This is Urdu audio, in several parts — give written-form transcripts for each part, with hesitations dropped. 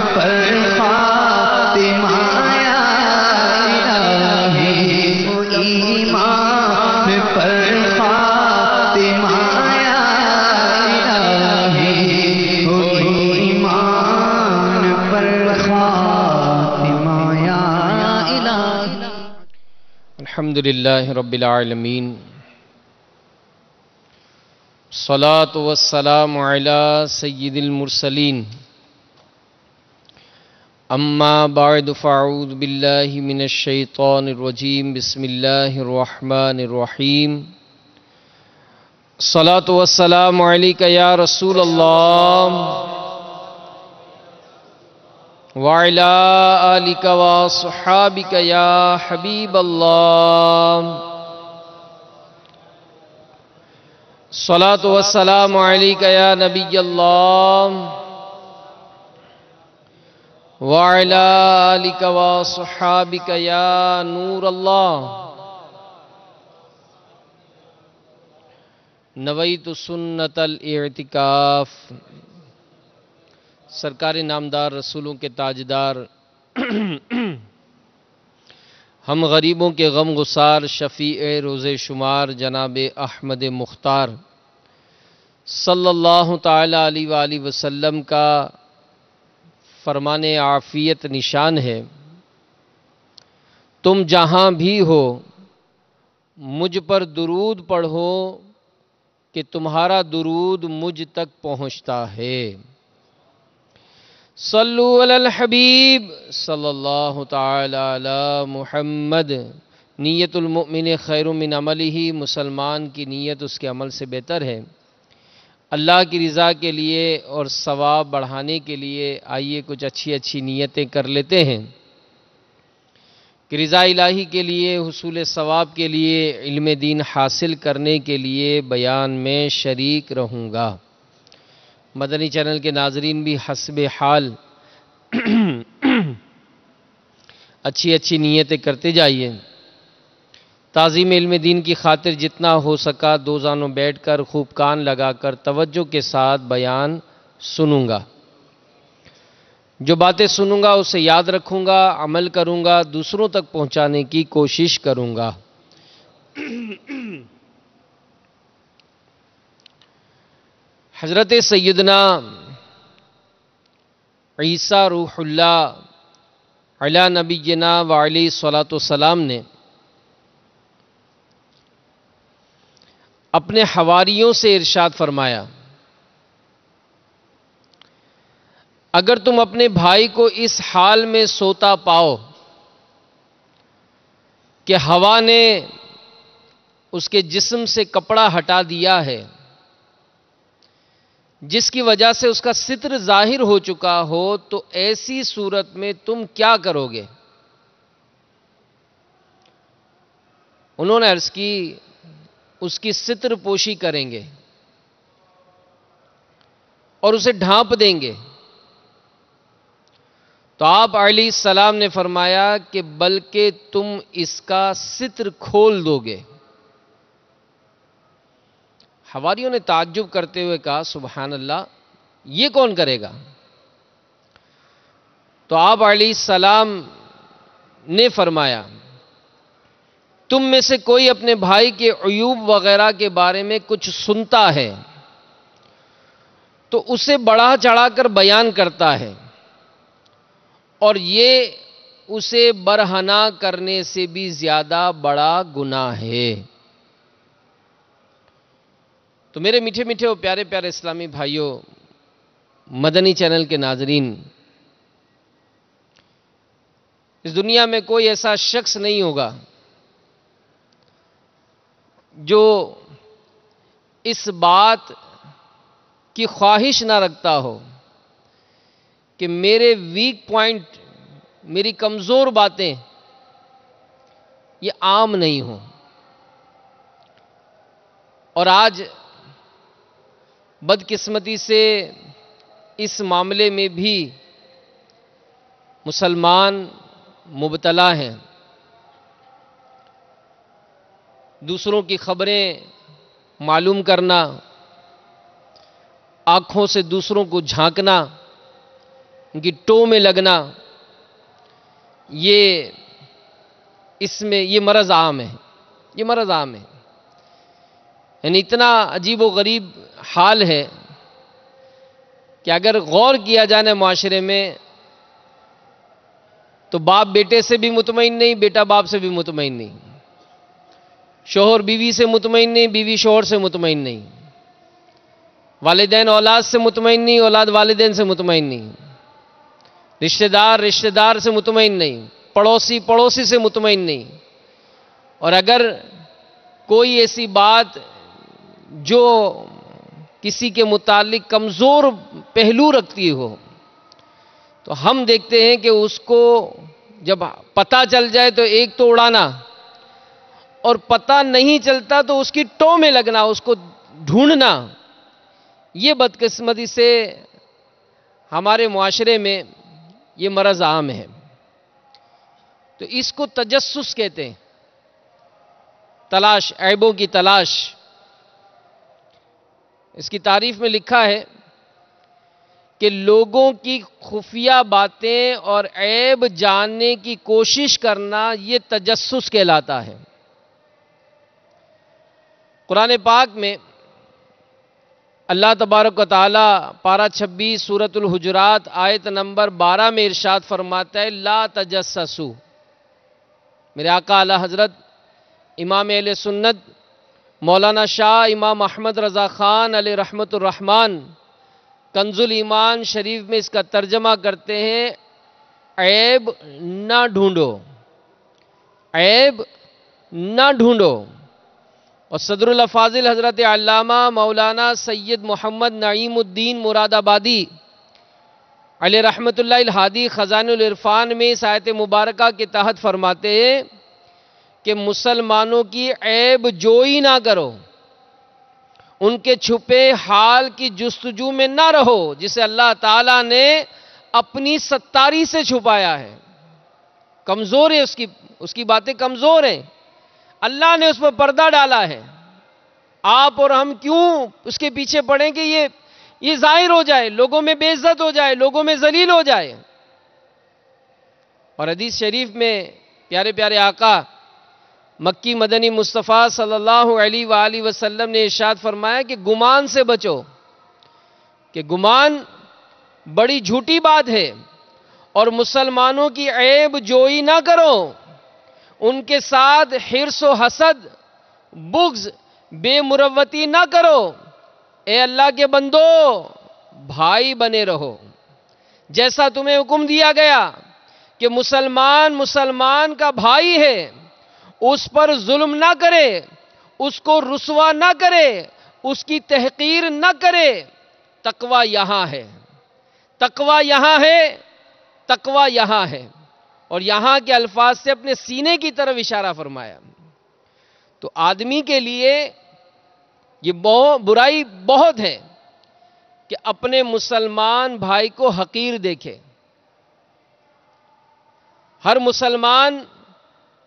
پر خاتمہ یا الہی، ایمان پر خاتمہ یا الہی، ایمان پر خاتمہ یا الہی۔ الحمدللہ رب العالمین، الصلاة والسلام علی سید المرسلین، اما بعد فاعوذ باللہ من الشیطان الرجیم، بسم اللہ الرحمن الرحیم۔ الصلاة والسلام علیک یا رسول اللہ وعلی آلک وصحابک یا حبیب اللہ۔ الصلاة والسلام علیک یا نبی اللہ وعلی آلک وصحابک یا نور اللہ۔ نویت سنت الاعتکاف۔ سرکار نامدار، رسولوں کے تاجدار، ہم غریبوں کے غم گسار، شفیع روز شمار، جناب احمد مختار صلی اللہ تعالی علیہ وآلہ وسلم کا فرمان عافیت نشان ہے، تم جہاں بھی ہو مجھ پر درود پڑھو کہ تمہارا درود مجھ تک پہنچتا ہے۔ صلو علی الحبیب صلی اللہ تعالی علی محمد۔ نیت المؤمن خیر من عملہ، مسلمان کی نیت اس کے عمل سے بہتر ہے۔ اللہ کی رضا کے لیے اور ثواب بڑھانے کے لیے آئیے کچھ اچھی نیتیں کر لیتے ہیں کہ رضا الہی کے لیے، حصول ثواب کے لیے، علم دین حاصل کرنے کے لیے بیان میں شریک رہوں گا۔ مدنی چینل کے ناظرین بھی حسب حال اچھی نیتیں کرتے جائیے۔ تعظیم علم دین کی خاطر جتنا ہو سکا دو زانوں بیٹھ کر، خوب کان لگا کر توجہ کے ساتھ بیان سنوں گا۔ جو باتیں سنوں گا اسے یاد رکھوں گا، عمل کروں گا، دوسروں تک پہنچانے کی کوشش کروں گا۔ حضرت سیدنا عیسیٰ روح اللہ علی نبینا وعلیہ الصلاۃ والسلام نے اپنے حواریوں سے ارشاد فرمایا، اگر تم اپنے بھائی کو اس حال میں سوتا پاؤ کہ ہوا نے اس کے جسم سے کپڑا ہٹا دیا ہے، جس کی وجہ سے اس کا ستر ظاہر ہو چکا ہو، تو ایسی صورت میں تم کیا کرو گے؟ انہوں نے عرض کی، اس کی ستر پوشی کریں گے اور اسے ڈھانپ دیں گے۔ تو آپ علیہ السلام نے فرمایا کہ بلکہ تم اس کا ستر کھول دو گے۔ حواریوں نے تعجب کرتے ہوئے کہا، سبحان اللہ، یہ کون کرے گا؟ تو آپ علیہ السلام نے فرمایا، تم میں سے کوئی اپنے بھائی کے عیوب وغیرہ کے بارے میں کچھ سنتا ہے تو اسے بڑھا چڑھا کر بیان کرتا ہے، اور یہ اسے برہنہ کرنے سے بھی زیادہ بڑا گناہ ہے۔ تو میرے میٹھے میٹھے اور پیارے پیارے اسلامی بھائیوں، مدنی چینل کے ناظرین، اس دنیا میں کوئی ایسا شخص نہیں ہوگا جو اس بات کی خواہش نہ رکھتا ہو کہ میرے ویک پوائنٹ، میری کمزور باتیں یہ عام نہیں ہوں۔ اور آج بدقسمتی سے اس معاملے میں بھی مسلمان مبتلا ہیں۔ دوسروں کی خبریں معلوم کرنا، آنکھوں سے دوسروں کو جھانکنا، ان کی ٹو میں لگنا، یہ مرض عام ہے، یہ مرض عام ہے۔ یعنی اتنا عجیب و غریب حال ہے کہ اگر غور کیا جائے معاشرے میں تو باپ بیٹے سے بھی مطمئن نہیں، بیٹا باپ سے بھی مطمئن نہیں، شوہر بیوی سے مطمئن نہیں، بیوی شوہر سے مطمئن نہیں، والدین اولاد سے مطمئن نہیں، اولاد والدین سے مطمئن نہیں، رشتہ دار سے مطمئن نہیں، پڑوسی سے مطمئن نہیں۔ اور اگر کوئی ایسی بات جو کسی کے متعلق کمزور پہلو رکھتی ہو تو ہم دیکھتے ہیں کہ اس کو جب پتہ چل جائے تو ایک تو اڑانا، اور پتہ نہیں چلتا تو اس کی ٹو میں لگنا، اس کو ڈھونڈنا۔ یہ بدقسمتی سے ہمارے معاشرے میں یہ مرض عام ہے۔ تو اس کو تجسس کہتے ہیں، تلاش، عیبوں کی تلاش۔ اس کی تعریف میں لکھا ہے کہ لوگوں کی خفیہ باتیں اور عیب جاننے کی کوشش کرنا یہ تجسس کہلاتا ہے۔ قرآن پاک میں اللہ تبارک و تعالی پارہ 26 سورۃ الحجرات آیت نمبر 12 میں ارشاد فرماتا ہے لا تجسسوا۔ میرے آقا اعلی حضرت امام اہل سنت مولانا شاہ امام احمد رضا خان علیہ رحمت الرحمن کنز الایمان شریف میں اس کا ترجمہ کرتے ہیں عیب نہ ڈھونڈو، عیب نہ ڈھونڈو۔ اور صدر الافاضل حضرت علامہ مولانا سید محمد نعیم الدین مراد آبادی علیہ رحمت اللہ الہادی خزائن العرفان میں اس آیت مبارکہ کے تحت فرماتے ہیں کہ مسلمانوں کی عیب جوئی نہ کرو، ان کے چھپے حال کی جستجو میں نہ رہو جسے اللہ تعالیٰ نے اپنی ستاری سے چھپایا ہے۔ کمزور ہے اس کی باتیں کمزور ہیں، اللہ نے اس پر پردہ ڈالا ہے۔ آپ اور ہم کیوں اس کے پیچھے پڑیں کہ یہ ظاہر ہو جائے، لوگوں میں بے عزت ہو جائے، لوگوں میں ذلیل ہو جائے۔ اور حدیث شریف میں پیارے پیارے آقا مکی مدنی مصطفیٰ صلی اللہ علیہ وآلہ وسلم نے ارشاد فرمایا کہ گمان سے بچو، کہ گمان بڑی جھوٹی بات ہے، اور مسلمانوں کی عیب جوئی نہ کرو، ان کے ساتھ حرص و حسد، بغض، بے مروتی نہ کرو۔ اے اللہ کے بندو، بھائی بنے رہو، جیسا تمہیں حکم دیا گیا کہ مسلمان کا بھائی ہے، اس پر ظلم نہ کرے، اس کو رسوا نہ کرے، اس کی تحقیر نہ کرے۔ تقوی یہاں ہے، تقوی یہاں ہے، تقوی یہاں ہے۔ اور یہاں کے الفاظ سے اپنے سینے کی طرف اشارہ فرمایا۔ تو آدمی کے لیے یہ برائی بہت ہے کہ اپنے مسلمان بھائی کو حقیر دیکھے۔ ہر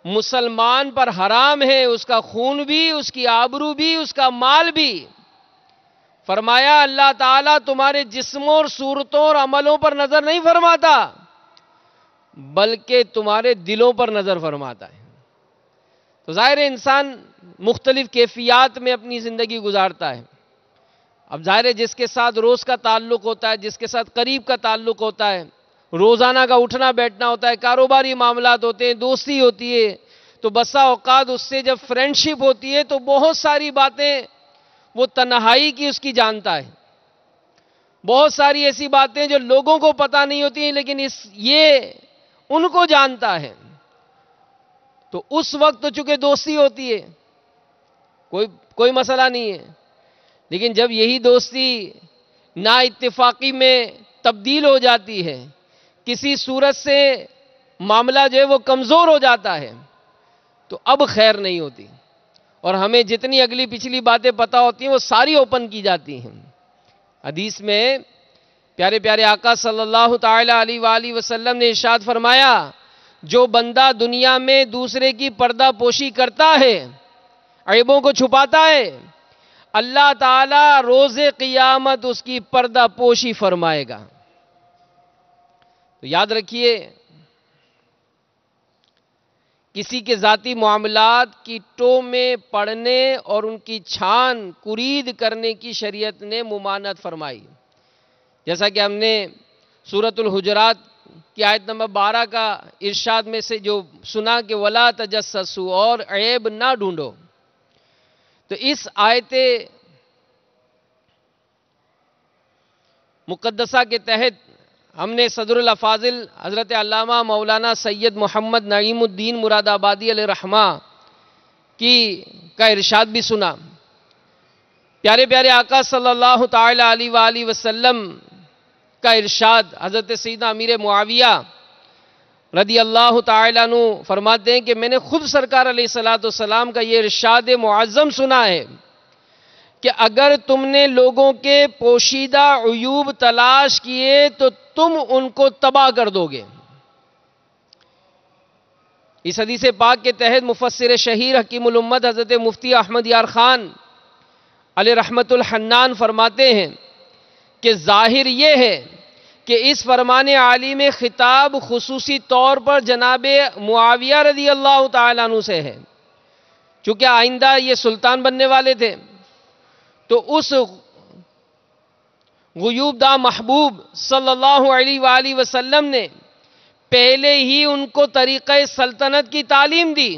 مسلمان پر حرام ہے، اس کا خون بھی، اس کی آبرو بھی، اس کا مال بھی۔ فرمایا اللہ تعالیٰ تمہارے جسموں اور صورتوں اور عملوں پر نظر نہیں فرماتا، بلکہ تمہارے دلوں پر نظر فرماتا ہے۔ تو ظاہر ہے انسان مختلف کیفیات میں اپنی زندگی گزارتا ہے۔ اب ظاہر ہے جس کے ساتھ روز کا تعلق ہوتا ہے، جس کے ساتھ قریب کا تعلق ہوتا ہے، روزانہ کا اٹھنا بیٹھنا ہوتا ہے، کاروباری معاملات ہوتے ہیں، دوستی ہوتی ہے، تو بسا اوقات اس سے جب فرینڈشپ ہوتی ہے تو بہت ساری باتیں وہ تنہائی کی اس کی جانتا ہے۔ بہت ساری ایسی باتیں جو لوگوں کو پتہ نہیں ہوتی ہیں لیکن یہ ان کو جانتا ہے۔ تو اس وقت تو چونکہ دوستی ہوتی ہے، کوئی مسئلہ نہیں ہے، لیکن جب یہی دوستی نا اتفاقی میں تبدیل ہو جاتی ہے، کسی صورت سے معاملہ جو ہے وہ کمزور ہو جاتا ہے، تو اب خیر نہیں ہوتی، اور ہمیں جتنی اگلی پچھلی باتیں پتہ ہوتی ہیں وہ ساری اوپن کی جاتی ہیں۔ حدیث میں پیارے پیارے آقا صلی اللہ تعالی علیہ وآلہ وسلم نے ارشاد فرمایا جو بندہ دنیا میں دوسرے کی پردہ پوشی کرتا ہے، عیبوں کو چھپاتا ہے، اللہ تعالیٰ روز قیامت اس کی پردہ پوشی فرمائے گا۔ تو یاد رکھیے، کسی کے ذاتی معاملات کی ٹو میں پڑھنے اور ان کی چھان کرید کرنے کی شریعت نے ممانعت فرمائی، جیسا کہ ہم نے سورۃ الحجرات کی آیت نمبر 12 کا ارشاد میں سے جو سنا کہ وَلَا تَجَسَّسُوا، اور عیب نہ ڈھونڈو۔ تو اس آیت مقدسہ کے تحت ہم نے صدر الافاضل حضرت علامہ مولانا سید محمد نعیم الدین مراد آبادی علیہ رحمہ کا ارشاد بھی سنا۔ پیارے پیارے آقا صلی اللہ تعالی علیہ وآلہ وسلم کا ارشاد، حضرت سیدنا امیر معاویہ رضی اللہ تعالیٰ عنہ فرماتے ہیں کہ میں نے خود سرکار علیہ السلام کا یہ ارشاد معظم سنا ہے کہ اگر تم نے لوگوں کے پوشیدہ عیوب تلاش کیے تو تم ان کو تباہ کر دو گے۔ اس حدیث پاک کے تحت مفسر شہیر حکیم الامت حضرت مفتی احمد یار خان علیہ رحمت الحنان فرماتے ہیں کہ ظاہر یہ ہے کہ اس فرمان عالی میں خطاب خصوصی طور پر جناب معاویہ رضی اللہ تعالیٰ عنہ سے ہے، چونکہ آئندہ یہ سلطان بننے والے تھے، تو اس غیوب داں محبوب صلی اللہ علیہ وآلہ وسلم نے پہلے ہی ان کو طریقہ سلطنت کی تعلیم دی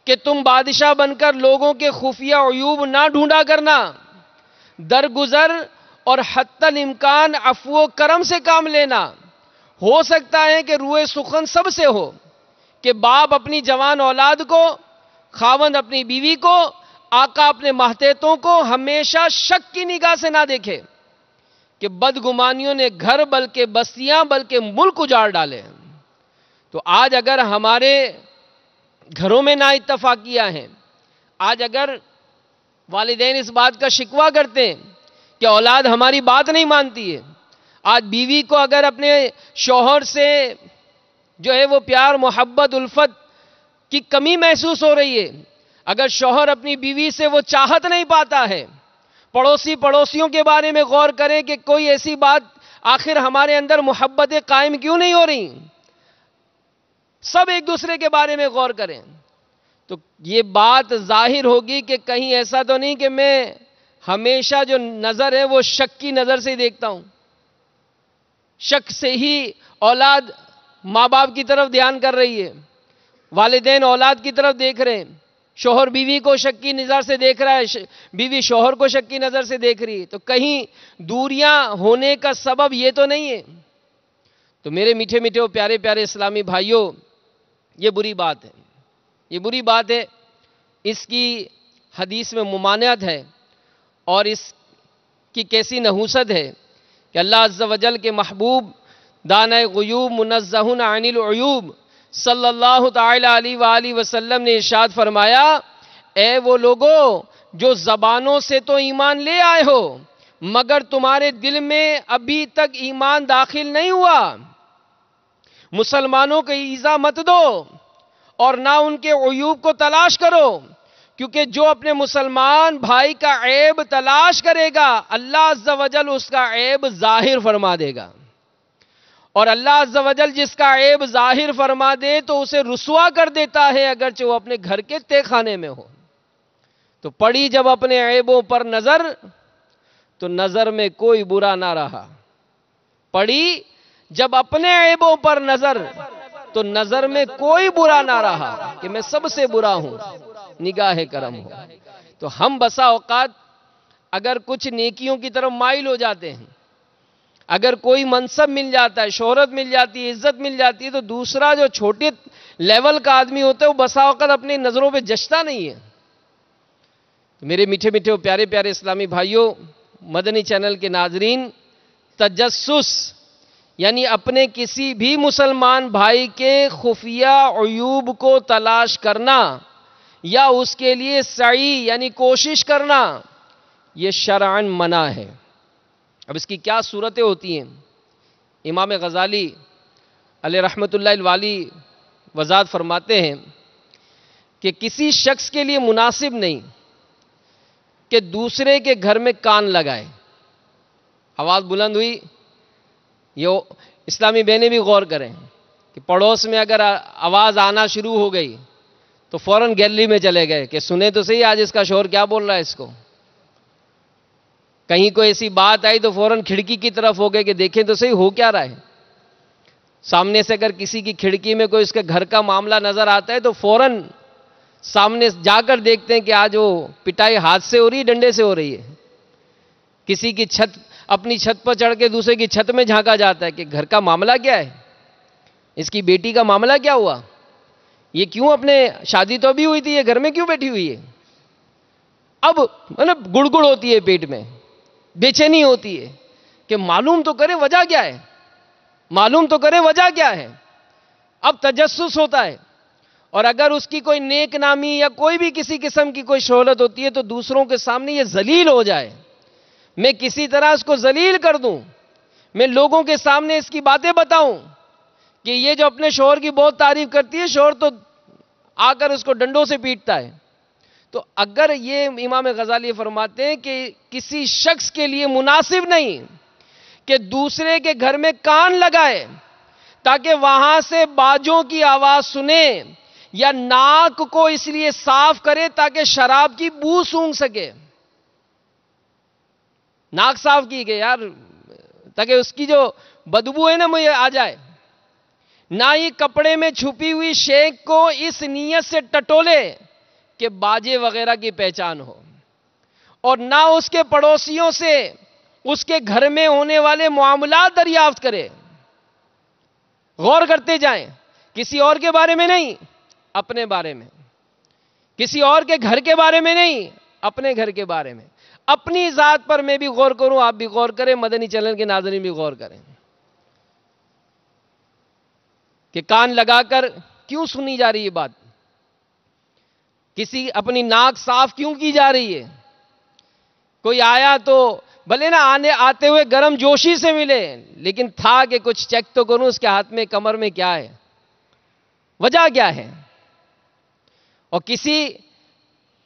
کہ تم بادشاہ بن کر لوگوں کے خفیہ عیوب نہ ڈھونڈا کرنا، درگزر اور حتی الامکان عفو و کرم سے کام لینا۔ ہو سکتا ہے کہ روئے سخن سب سے ہو کہ باپ اپنی جوان اولاد کو، خاوند اپنی بیوی کو، آقا اپنے ماتحتوں کو ہمیشہ شک کی نگاہ سے نہ دیکھے کہ بدگمانیوں نے گھر بلکہ بستیاں بلکہ ملک اجاڑ ڈالے۔ تو آج اگر ہمارے گھروں میں نا اتفاقیاں ہیں، آج اگر والدین اس بات کا شکوہ کرتے ہیں کہ اولاد ہماری بات نہیں مانتی ہے، آج بیوی کو اگر اپنے شوہر سے جو ہے وہ پیار محبت الفت کی کمی محسوس ہو رہی ہے، اگر شوہر اپنی بیوی سے وہ چاہت نہیں پاتا ہے، پڑوسیوں کے بارے میں غور کریں کہ کوئی ایسی بات آخر ہمارے اندر محبت قائم کیوں نہیں ہو رہی، سب ایک دوسرے کے بارے میں غور کریں تو یہ بات ظاہر ہوگی کہ کہیں ایسا تو نہیں کہ میں ہمیشہ جو نظر ہے وہ شک کی نظر سے دیکھتا ہوں، شک سے ہی اولاد ماں باپ کی طرف دھیان کر رہی ہے، والدین اولاد کی طرف دیکھ رہے ہیں، شوہر بیوی کو شک کی نظر سے دیکھ رہا ہے، بیوی شوہر کو شک کی نظر سے دیکھ رہی ہے، تو کہیں دوریاں ہونے کا سبب یہ تو نہیں ہے۔ تو میرے میٹھے میٹھے اور پیارے پیارے اسلامی بھائیوں، یہ بری بات ہے، یہ بری بات ہے، اس کی حدیث میں ممانعت ہے، اور اس کی کیسی نحوست ہے کہ اللہ عز و جل کے محبوب دانہ غیوب منزہ عن العیوب صلی اللہ تعالی علیہ وآلہ وسلم نے ارشاد فرمایا، اے وہ لوگوں جو زبانوں سے تو ایمان لے آئے ہو مگر تمہارے دل میں ابھی تک ایمان داخل نہیں ہوا، مسلمانوں کو ایذا مت دو اور نہ ان کے عیوب کو تلاش کرو، کیونکہ جو اپنے مسلمان بھائی کا عیب تلاش کرے گا اللہ عز و جل اس کا عیب ظاہر فرما دے گا، اور اللہ عز و جل جس کا عیب ظاہر فرما دے تو اسے رسوا کر دیتا ہے اگرچہ وہ اپنے گھر کے تہہ خانے میں ہو۔ تو پڑی جب اپنے عیبوں پر نظر تو نظر میں کوئی برا نہ رہا، پڑی جب اپنے عیبوں پر نظر تو نظر میں کوئی برا نہ رہا کہ میں سب سے برا ہوں، نگاہ کرم ہو۔ تو ہم بسا اوقات اگر کچھ نیکیوں کی طرف مائل ہو جاتے ہیں، اگر کوئی منصب مل جاتا ہے، شہرت مل جاتی ہے، عزت مل جاتی ہے، تو دوسرا جو چھوٹے لیول کا آدمی ہوتا ہے وہ بسا اوقات اپنی نظروں پہ جچتا نہیں ہے۔ تو میرے میٹھے میٹھے اور پیارے پیارے اسلامی بھائیوں، مدنی چینل کے ناظرین، تجسس یعنی اپنے کسی بھی مسلمان بھائی کے خفیہ عیوب کو تلاش کرنا یا اس کے لیے سعی یعنی کوشش کرنا، یہ شرعاً منع ہے۔ اب اس کی کیا صورتیں ہوتی ہیں؟ امام غزالی علیہ رحمت اللہ الوالی وضاحت فرماتے ہیں کہ کسی شخص کے لیے مناسب نہیں کہ دوسرے کے گھر میں کان لگائے۔ آواز بلند ہوئی، اسلامی بہنیں بھی غور کریں کہ پڑوس میں اگر آواز آنا شروع ہو گئی تو فوراً گیلری میں چلے گئے کہ سنیں تو صحیح آج اس کا شوہر کیا بول رہا ہے اس کو. کہیں کوئی ایسی بات آئی تو فوراً کھڑکی کی طرف ہو گئے کہ دیکھیں تو صحیح ہو کیا رہا ہے. سامنے سے اگر کسی کی کھڑکی میں کوئی اس کے گھر کا معاملہ نظر آتا ہے تو فوراً سامنے جا کر دیکھتے ہیں کہ آج وہ پٹائی ہاتھ سے ہو رہی ہے ڈنڈے سے ہو رہی ہے. کسی کی چھت اپنی چھت پر چڑھ کے دوسرے کی چھت میں جھانکا جاتا ہے کہ گھر کا معاملہ کیا ہے, اس کی بیٹی کا معاملہ کیا ہوا, یہ کیوں اپنے شادی تو ابھی ہوئی تھی, یہ گھر میں کیوں بیٹھی ہوئی ہے. اب مطلب گڑگڑ ہوتی ہے پیٹ میں, بے چینی ہوتی ہے کہ معلوم تو کرے وجہ کیا ہے, معلوم تو کرے وجہ کیا ہے. اب تجسس ہوتا ہے, اور اگر اس کی کوئی نیک نامی یا کوئی بھی کسی قسم کی کوئی شہرت ہوتی ہے تو دوسروں کے سامنے یہ ذلیل ہو جائے, میں کسی طرح اس کو ذلیل کر دوں, میں لوگوں کے سامنے اس کی باتیں بتاؤں کہ یہ جو اپنے شوہر کی بہت تعریف کرتی ہے, شوہر تو آ کر اس کو ڈنڈوں سے پیٹتا ہے. تو اگر یہ امام غزالی فرماتے ہیں کہ کسی شخص کے لیے مناسب نہیں کہ دوسرے کے گھر میں کان لگائے تاکہ وہاں سے باجوں کی آواز سنے, یا ناک کو اس لیے صاف کرے تاکہ شراب کی بو سونگھ سکے. ناک صاف کی گئی یار تاکہ اس کی جو بدبو ہے نا مجھے آ جائے. نہ ہی کپڑے میں چھپی ہوئی شیخ کو اس نیت سے ٹٹولے کہ باجے وغیرہ کی پہچان ہو, اور نہ اس کے پڑوسیوں سے اس کے گھر میں ہونے والے معاملات دریافت کرے. غور کرتے جائیں, کسی اور کے بارے میں نہیں, اپنے بارے میں, کسی اور کے گھر کے بارے میں نہیں, اپنے گھر کے بارے میں. اپنی ذات پر میں بھی غور کروں, آپ بھی غور کریں, مدنی چینل کے ناظرین بھی غور کریں کہ کان لگا کر کیوں سنی جا رہی ہے بات, کسی اپنی ناک صاف کیوں کی جا رہی ہے. کوئی آیا تو بھلے نہ آتے ہوئے گرم جوشی سے ملے, لیکن تھا کہ کچھ چیک تو کروں اس کے ہاتھ میں کمر میں کیا ہے, وجہ کیا ہے. اور کسی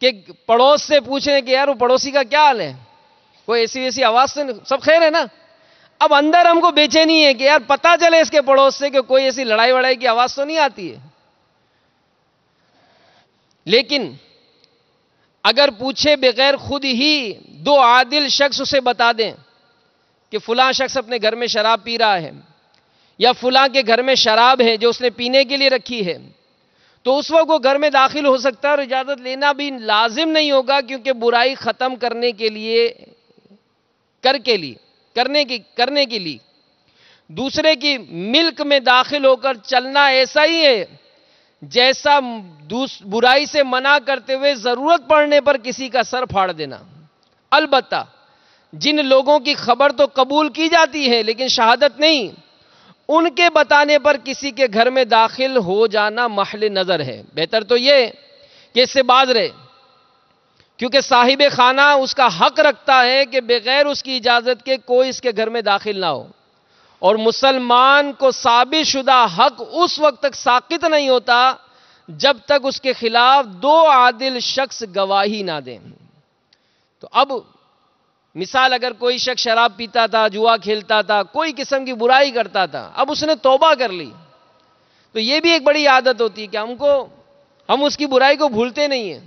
کہ پڑوس سے پوچھیں کہ یار وہ پڑوسی کا کیا حال ہے, کوئی ایسی ویسی آواز سے سب خیر ہے نا. اب اندر ہم کو بے چینی ہے کہ یار پتہ چلے اس کے پڑوس سے کہ کوئی ایسی لڑائی وڑائی کی آواز تو نہیں آتی ہے. لیکن اگر پوچھے بغیر خود ہی دو عادل شخص اسے بتا دیں کہ فلاں شخص اپنے گھر میں شراب پی رہا ہے, یا فلاں کے گھر میں شراب ہے جو اس نے پینے کے لیے رکھی ہے, تو اس وقت وہ گھر میں داخل ہو سکتا ہے, اور اجازت لینا بھی لازم نہیں ہوگا, کیونکہ برائی ختم کرنے کے لیے کرنے کے لیے دوسرے کی ملک میں داخل ہو کر چلنا ایسا ہی ہے جیسا برائی سے منع کرتے ہوئے ضرورت پڑنے پر کسی کا سر پھاڑ دینا. البتہ جن لوگوں کی خبر تو قبول کی جاتی ہے لیکن شہادت نہیں, ان کے بتانے پر کسی کے گھر میں داخل ہو جانا محل نظر ہے. بہتر تو یہ کہ اس سے باز رہے, کیونکہ صاحب خانہ اس کا حق رکھتا ہے کہ بغیر اس کی اجازت کے کوئی اس کے گھر میں داخل نہ ہو, اور مسلمان کو ثابت شدہ حق اس وقت تک ساقط نہیں ہوتا جب تک اس کے خلاف دو عادل شخص گواہی نہ دیں. تو اب مثال, اگر کوئی شخص شراب پیتا تھا, جوا کھیلتا تھا, کوئی قسم کی برائی کرتا تھا, اب اس نے توبہ کر لی, تو یہ بھی ایک بڑی عادت ہوتی ہے کہ ہم اس کی برائی کو بھولتے نہیں ہیں,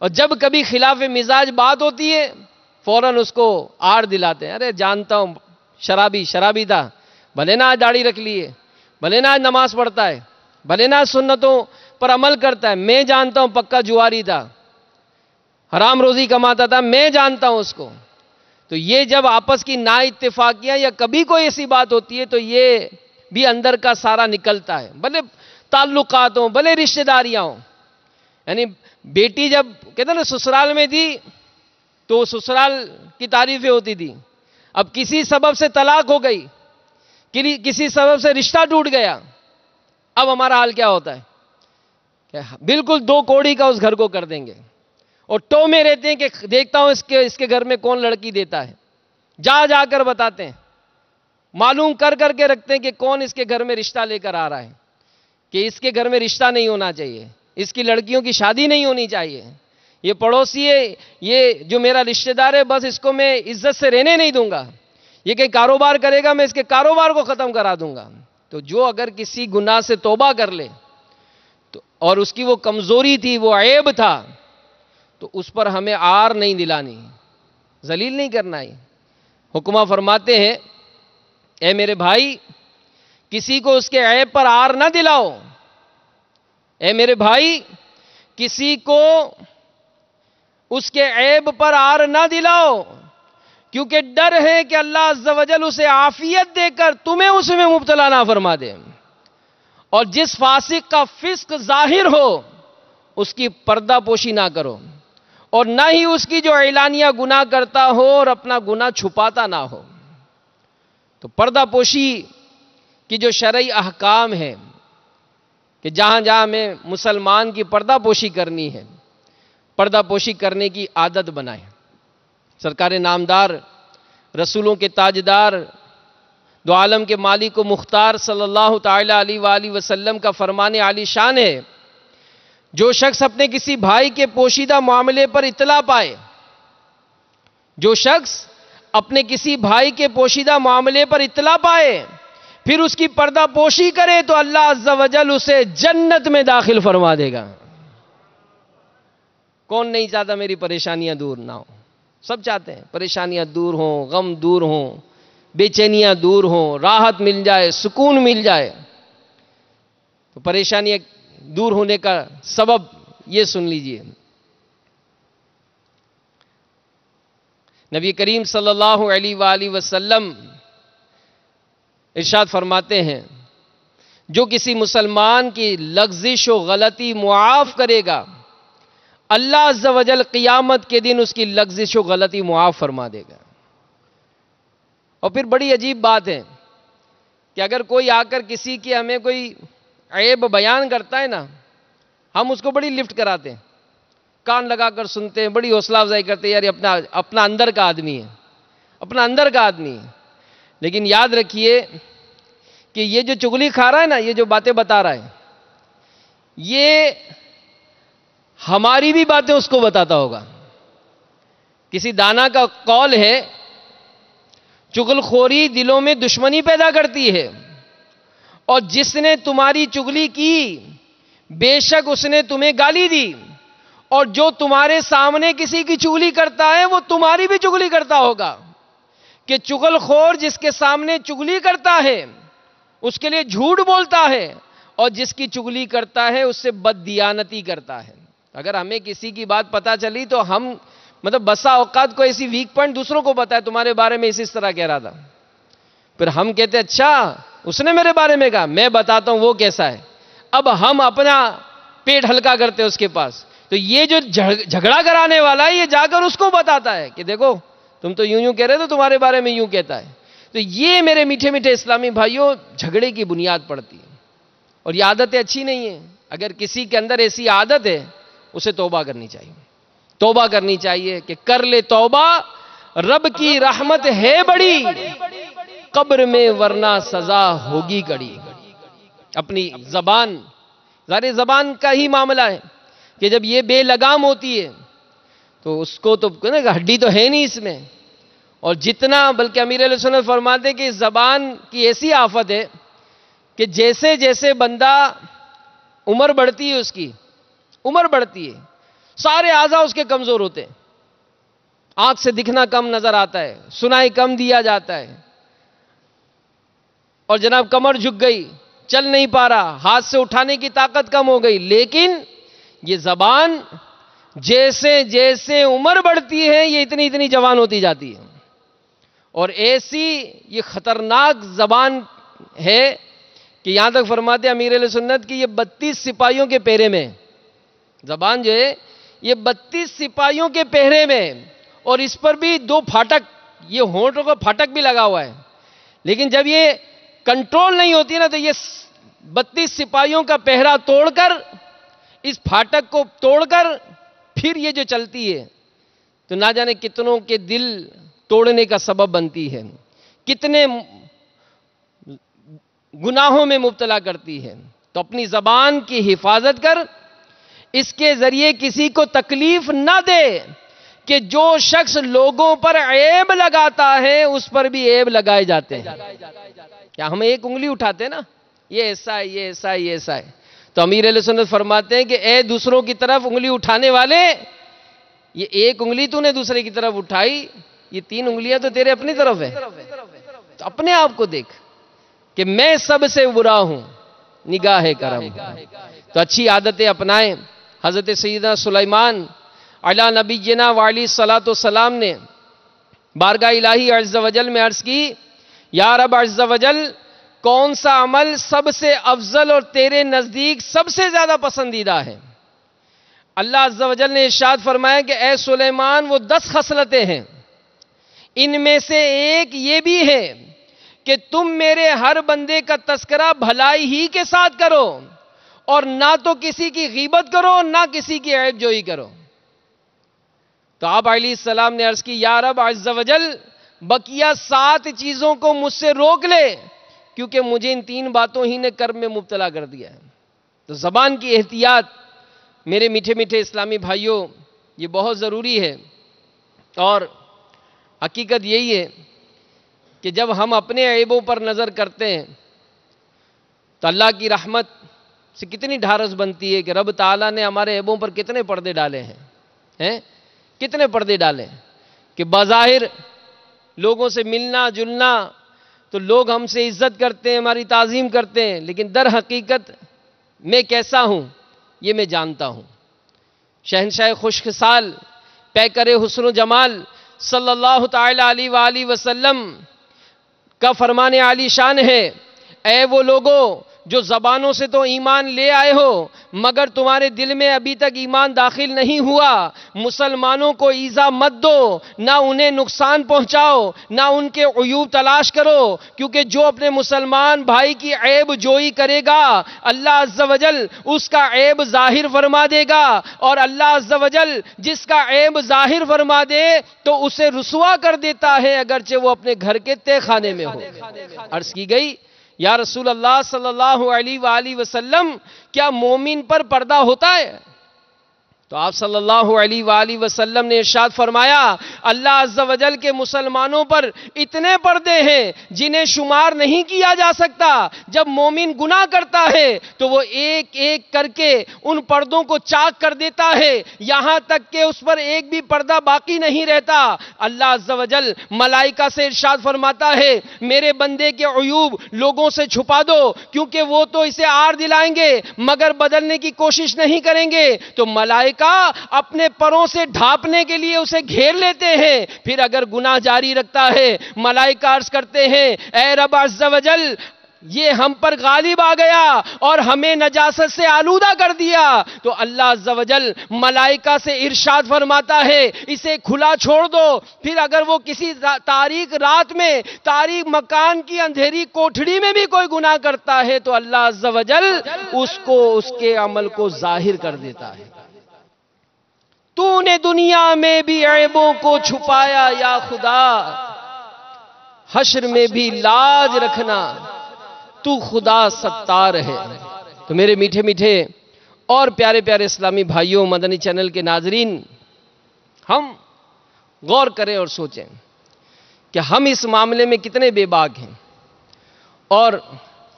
اور جب کبھی خلاف مزاج بات ہوتی ہے فوراً اس کو آڑ دلاتے ہیں. ارے جانتا ہوں شرابی تھا, بھلے نہ آج داڑھی رکھ لیے, بھلے نہ آج نماز پڑھتا ہے, بھلے نہ سنتوں پر عمل کرتا ہے, میں جانتا ہوں پکا جواری تھا, حرام روزی کماتا تھا, میں جانتا ہوں اس کو. تو یہ جب آپس کی نا اتفاقیاں یا کبھی کوئی ایسی بات ہوتی ہے تو یہ بھی اندر کا سارا نکلتا ہے, بھلے تعلقات ہوں, بھلے رشتہ داریاں ہوں. یعنی بیٹی جب کہتے ہیں نا سسرال میں تھی تو سسرال کی تعریفیں ہوتی تھی, اب کسی سبب سے طلاق ہو گئی, کسی سبب سے رشتہ ٹوٹ گیا, اب ہمارا حال کیا ہوتا ہے کہ بالکل دو کوڑی کا اس گھر کو کر دیں گے, اور ٹو میں رہتے ہیں کہ دیکھتا ہوں اس کے گھر میں کون لڑکی دیتا ہے, جا کر بتاتے ہیں, معلوم کر کے رکھتے ہیں کہ کون اس کے گھر میں رشتہ لے کر آ رہا ہے, کہ اس کے گھر میں رشتہ نہیں ہونا چاہیے, اس کی لڑکیوں کی شادی نہیں ہونی چاہیے, یہ پڑوسی ہے, یہ جو میرا رشتہ دار ہے بس اس کو میں عزت سے رہنے نہیں دوں گا, یہ کہیں کاروبار کرے گا میں اس کے کاروبار کو ختم کرا دوں گا. تو جو اگر کسی گناہ سے توبہ کر لے تو اور اس کی وہ کمزوری تھی، وہ عیب تھا، تو اس پر ہمیں آر نہیں دلانی، ذلیل نہیں کرنا ہے. حکمہ فرماتے ہیں اے میرے بھائی کسی کو اس کے عیب پر آر نہ دلاؤ. اے میرے بھائی کسی کو اس کے عیب پر آر نہ دلاؤ، کیونکہ ڈر ہے کہ اللہ عز و جل اسے عافیت دے کر تمہیں اس میں مبتلا نہ فرما دے. اور جس فاسق کا فسق ظاہر ہو اس کی پردہ پوشی نہ کرو، اور نہ ہی اس کی جو اعلانیہ گناہ کرتا ہو اور اپنا گناہ چھپاتا نہ ہو. تو پردہ پوشی کی جو شرعی احکام ہے کہ جہاں جہاں میں مسلمان کی پردہ پوشی کرنی ہے، پردہ پوشی کرنے کی عادت بنائیں. سرکار نامدار، رسولوں کے تاجدار، دو عالم کے مالک و مختار صلی اللہ تعالی علیہ وآلہ وسلم کا فرمان عالی شان ہے، جو شخص اپنے کسی بھائی کے پوشیدہ معاملے پر اطلاع پائے، جو شخص اپنے کسی بھائی کے پوشیدہ معاملے پر اطلاع پائے پھر اس کی پردہ پوشی کرے تو اللہ عز و جل اسے جنت میں داخل فرما دے گا. کون نہیں چاہتا میری پریشانیاں دور نہ ہوں؟ سب چاہتے ہیں پریشانیاں دور ہوں، غم دور ہوں، بے چینیاں دور ہوں، راحت مل جائے، سکون مل جائے. تو پریشانیاں دور ہونے کا سبب یہ سن لیجئے. نبی کریم صلی اللہ علیہ وآلہ وسلم ارشاد فرماتے ہیں جو کسی مسلمان کی لغزش و غلطی معاف کرے گا اللہ عز و جل قیامت کے دن اس کی لغزش و غلطی معاف فرما دے گا. اور پھر بڑی عجیب بات ہے کہ اگر کوئی آ کر کسی کی ہمیں کوئی عیب بیان کرتا ہے نا، ہم اس کو بڑی لفٹ کراتے ہیں، کان لگا کر سنتے ہیں، بڑی حوصلہ افزائی کرتے ہیں، یار اپنا اندر کا آدمی ہے، اپنا اندر کا آدمی ہے. لیکن یاد رکھیے کہ یہ جو چغلی کھا رہا ہے نا، یہ جو باتیں بتا رہا ہے، یہ ہماری بھی باتیں اس کو بتاتا ہوگا. کسی دانا کا قول ہے چغل خوری دلوں میں دشمنی پیدا کرتی ہے، اور جس نے تمہاری چغلی کی بے شک اس نے تمہیں گالی دی، اور جو تمہارے سامنے کسی کی چغلی کرتا ہے وہ تمہاری بھی چغلی کرتا ہوگا. کہ چغل خور جس کے سامنے چغلی کرتا ہے اس کے لیے جھوٹ بولتا ہے، اور جس کی چغلی کرتا ہے اس سے بددیانتی کرتا ہے. اگر ہمیں کسی کی بات پتا چلی تو ہم بسا اوقات کو ایسی ویک پوائنٹ دوسروں کو بتایا تمہارے بارے میں اس طرح کہہ رہا تھا، پھر ہم کہتے اچھا اس نے میرے بارے میں کہا، میں بتاتا ہوں وہ کیسا ہے. اب ہم اپنا پیٹ ہلکا کرتے اس کے پاس. تو یہ جو جھگڑا کرانے والا ہے یہ جا کر اس کو بتاتا ہے کہ دیکھو تم تو یوں کہہ رہے تو تمہارے بارے میں یوں کہتا ہے. تو یہ میرے میٹھے میٹھے اسلامی بھائیوں جھگڑے کی بنیاد پڑتی ہے، اور یہ عادتیں اچھی نہیں ہیں. اگر کسی کے اندر ایسی عادت ہے اسے توبہ کرنی چاہیے، توبہ کرنی چاہیے کہ کر لے توبہ، رب کی رحمت ہے بڑی، قبر میں ورنہ سزا ہوگی کڑی. اپنی زبان، ظاہر زبان کا ہی معاملہ ہے کہ جب یہ بے لگام ہوتی ہے تو اس کو تو ہڈی تو ہے نہیں اس میں. اور جتنا بلکہ امیر علیہ سنت فرماتے ہیں کہ زبان کی ایسی آفت ہے کہ جیسے جیسے بندہ عمر بڑھتی ہے، اس کی عمر بڑھتی ہے، سارے اعضاء اس کے کمزور ہوتے ہیں. آنکھ سے دکھنا کم نظر آتا ہے، سنائی کم دیا جاتا ہے، اور جناب کمر جھک گئی، چل نہیں پا رہا، ہاتھ سے اٹھانے کی طاقت کم ہو گئی. لیکن یہ زبان جیسے جیسے عمر بڑھتی ہے یہ اتنی اتنی جوان ہوتی جاتی ہے. اور ایسی یہ خطرناک زبان ہے کہ یہاں تک فرماتے ہیں امیر علیہ سنت کی یہ 32 سپاہیوں کے پہرے میں، زبان جو ہے یہ 32 سپاہیوں کے پہرے میں، اور اس پر بھی 2 پھاٹک، یہ ہونٹوں کا پھاٹک بھی لگا ہوا ہے. لیکن جب یہ کنٹرول نہیں ہوتی نا تو یہ 32 سپاہیوں کا پہرا توڑ کر، اس پھاٹک کو توڑ کر پھر یہ جو چلتی ہے تو نہ جانے کتنوں کے دل توڑنے کا سبب بنتی ہے، کتنے گناہوں میں مبتلا کرتی ہے. تو اپنی زبان کی حفاظت کر، اس کے ذریعے کسی کو تکلیف نہ دے کہ جو شخص لوگوں پر عیب لگاتا ہے اس پر بھی عیب لگائے جاتے ہیں. کیا ہم ایک انگلی اٹھاتے ہیں نا، یہ ایسا ہے، یہ ایسا ہے، یہ ایسا ہے، تو امیر اہل سنت فرماتے ہیں کہ اے دوسروں کی طرف انگلی اٹھانے والے، یہ ایک انگلی تو نے دوسرے کی طرف اٹھائی، یہ 3 انگلیاں تو تیرے اپنی طرف ہے. تو اپنے آپ کو دیکھ کہ میں سب سے برا ہوں، نگاہ کرم. تو اچھی عادتیں اپنائیں. حضرت سیدنا سلیمان علی نبینا وعلی الصلاۃ والسلام نے بارگاہ الہی عز و جل میں عرض کی، یا رب عز و جل، کون سا عمل سب سے افضل اور تیرے نزدیک سب سے زیادہ پسندیدہ ہے؟ اللہ عز و جل نے ارشاد فرمایا کہ اے سلیمان، وہ 10 خصلتیں ہیں، ان میں سے ایک یہ بھی ہے کہ تم میرے ہر بندے کا تذکرہ بھلائی ہی کے ساتھ کرو، اور نہ تو کسی کی غیبت کرو، نہ کسی کی عیب جوئی کرو. تو آپ علیہ السلام نے عرض کی، یا رب عز و جل، بقیہ 7 چیزوں کو مجھ سے روک لے، کیونکہ مجھے ان 3 باتوں ہی نے کرم میں مبتلا کر دیا ہے. تو زبان کی احتیاط میرے میٹھے میٹھے اسلامی بھائیوں، یہ بہت ضروری ہے. اور حقیقت یہی ہے کہ جب ہم اپنے عیبوں پر نظر کرتے ہیں تو اللہ کی رحمت سے کتنی ڈھارس بنتی ہے کہ رب تعالیٰ نے ہمارے عیبوں پر کتنے پردے ڈالے ہیں، کتنے پردے ڈالے ہیں کہ بظاہر لوگوں سے ملنا جلنا تو لوگ ہم سے عزت کرتے ہیں، ہماری تعظیم کرتے ہیں، لیکن در حقیقت میں کیسا ہوں یہ میں جانتا ہوں. شہنشاہ خوش خصال پیکر حسن و جمال صلی اللہ تعالی علیہ وآلہ وسلم کا فرمان عالی شان ہے، اے وہ لوگوں جو زبانوں سے تو ایمان لے آئے ہو مگر تمہارے دل میں ابھی تک ایمان داخل نہیں ہوا، مسلمانوں کو ایذا مت دو، نہ انہیں نقصان پہنچاؤ، نہ ان کے عیوب تلاش کرو، کیونکہ جو اپنے مسلمان بھائی کی عیب جوئی کرے گا اللہ عز و جل اس کا عیب ظاہر فرما دے گا، اور اللہ عز و جل جس کا عیب ظاہر فرما دے تو اسے رسوا کر دیتا ہے، اگرچہ وہ اپنے گھر کے تہہ خانے میں ہو. عرض کی گئی، یا رسول اللہ صلی اللہ علیہ وآلہ وسلم، کیا مومن پر پردہ ہوتا ہے؟ تو آپ صلی اللہ علیہ وآلہ وسلم نے ارشاد فرمایا، اللہ عز و جل کے مسلمانوں پر اتنے پردے ہیں جنہیں شمار نہیں کیا جا سکتا. جب مومن گناہ کرتا ہے تو وہ ایک ایک کر کے ان پردوں کو چاک کر دیتا ہے، یہاں تک کہ اس پر ایک بھی پردہ باقی نہیں رہتا. اللہ عز و جل ملائکہ سے ارشاد فرماتا ہے، میرے بندے کے عیوب لوگوں سے چھپا دو، کیونکہ وہ تو اسے عار دلائیں گے مگر بدلنے کی کوشش نہیں کریں گے. تو ملائکہ اپنے پروں سے ڈھانپنے کے لیے اسے گھیر لیتے ہیں. پھر اگر گناہ جاری رکھتا ہے ملائکہ عرض کرتے ہیں، اے رب عز و جل، یہ ہم پر غالب آ گیا اور ہمیں نجاست سے آلودہ کر دیا. تو اللہ عز و جل ملائکہ سے ارشاد فرماتا ہے، اسے کھلا چھوڑ دو. پھر اگر وہ کسی تاریک رات میں تاریک مکان کی اندھیری کوٹھڑی میں بھی کوئی گناہ کرتا ہے تو اللہ عز و جل اس کو اس کے عمل کو ظاہر کر دیتا ہے. تو نے دنیا میں بھی عیبوں کو چھپایا یا خدا، حشر میں بھی لاج رکھنا، تو خدا ستار ہے. تو میرے میٹھے میٹھے اور پیارے پیارے اسلامی بھائیوں، مدنی چینل کے ناظرین، ہم غور کریں اور سوچیں کہ ہم اس معاملے میں کتنے بے باک ہیں. اور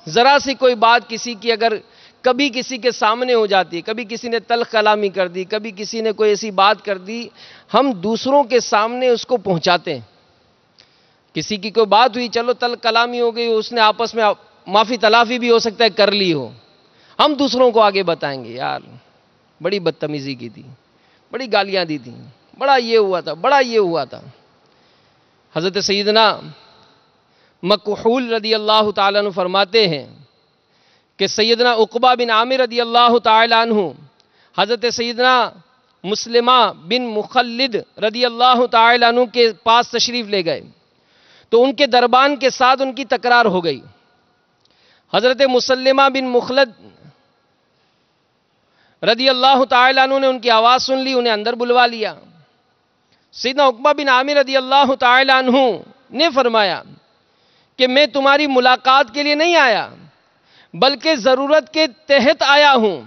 ذرا سی کوئی بات کسی کی اگر کبھی کسی کے سامنے ہو جاتی ہے، کبھی کسی نے تلخ کلامی کر دی، کبھی کسی نے کوئی ایسی بات کر دی، ہم دوسروں کے سامنے اس کو پہنچاتے ہیں. کسی کی کوئی بات ہوئی، چلو تلخ کلامی ہو گئی، اس نے آپس میں معافی تلافی بھی ہو سکتا ہے کر لی ہو، ہم دوسروں کو آگے بتائیں گے، یار بڑی بدتمیزی کی تھی، بڑی گالیاں دی تھیں، بڑا یہ ہوا تھا، بڑا یہ ہوا تھا. حضرت سیدنا مکحول رضی اللہ تعالیٰ عنہ فرماتے ہیں کہ سیدنا عقبہ بن عامر رضی اللہ تعالیٰ عنہ حضرت سیدنا مسلمہ بن مخلد رضی اللہ تعالیٰ عنہ کے پاس تشریف لے گئے تو ان کے دربان کے ساتھ ان کی تکرار ہو گئی. حضرت مسلمہ بن مخلد رضی اللہ تعالیٰ عنہ نے ان کی آواز سن لی، انہیں اندر بلوا لیا. سیدنا عقبہ بن عامر رضی اللہ تعالیٰ عنہ نے فرمایا کہ میں تمہاری ملاقات کے لیے نہیں آیا بلکہ ضرورت کے تحت آیا ہوں.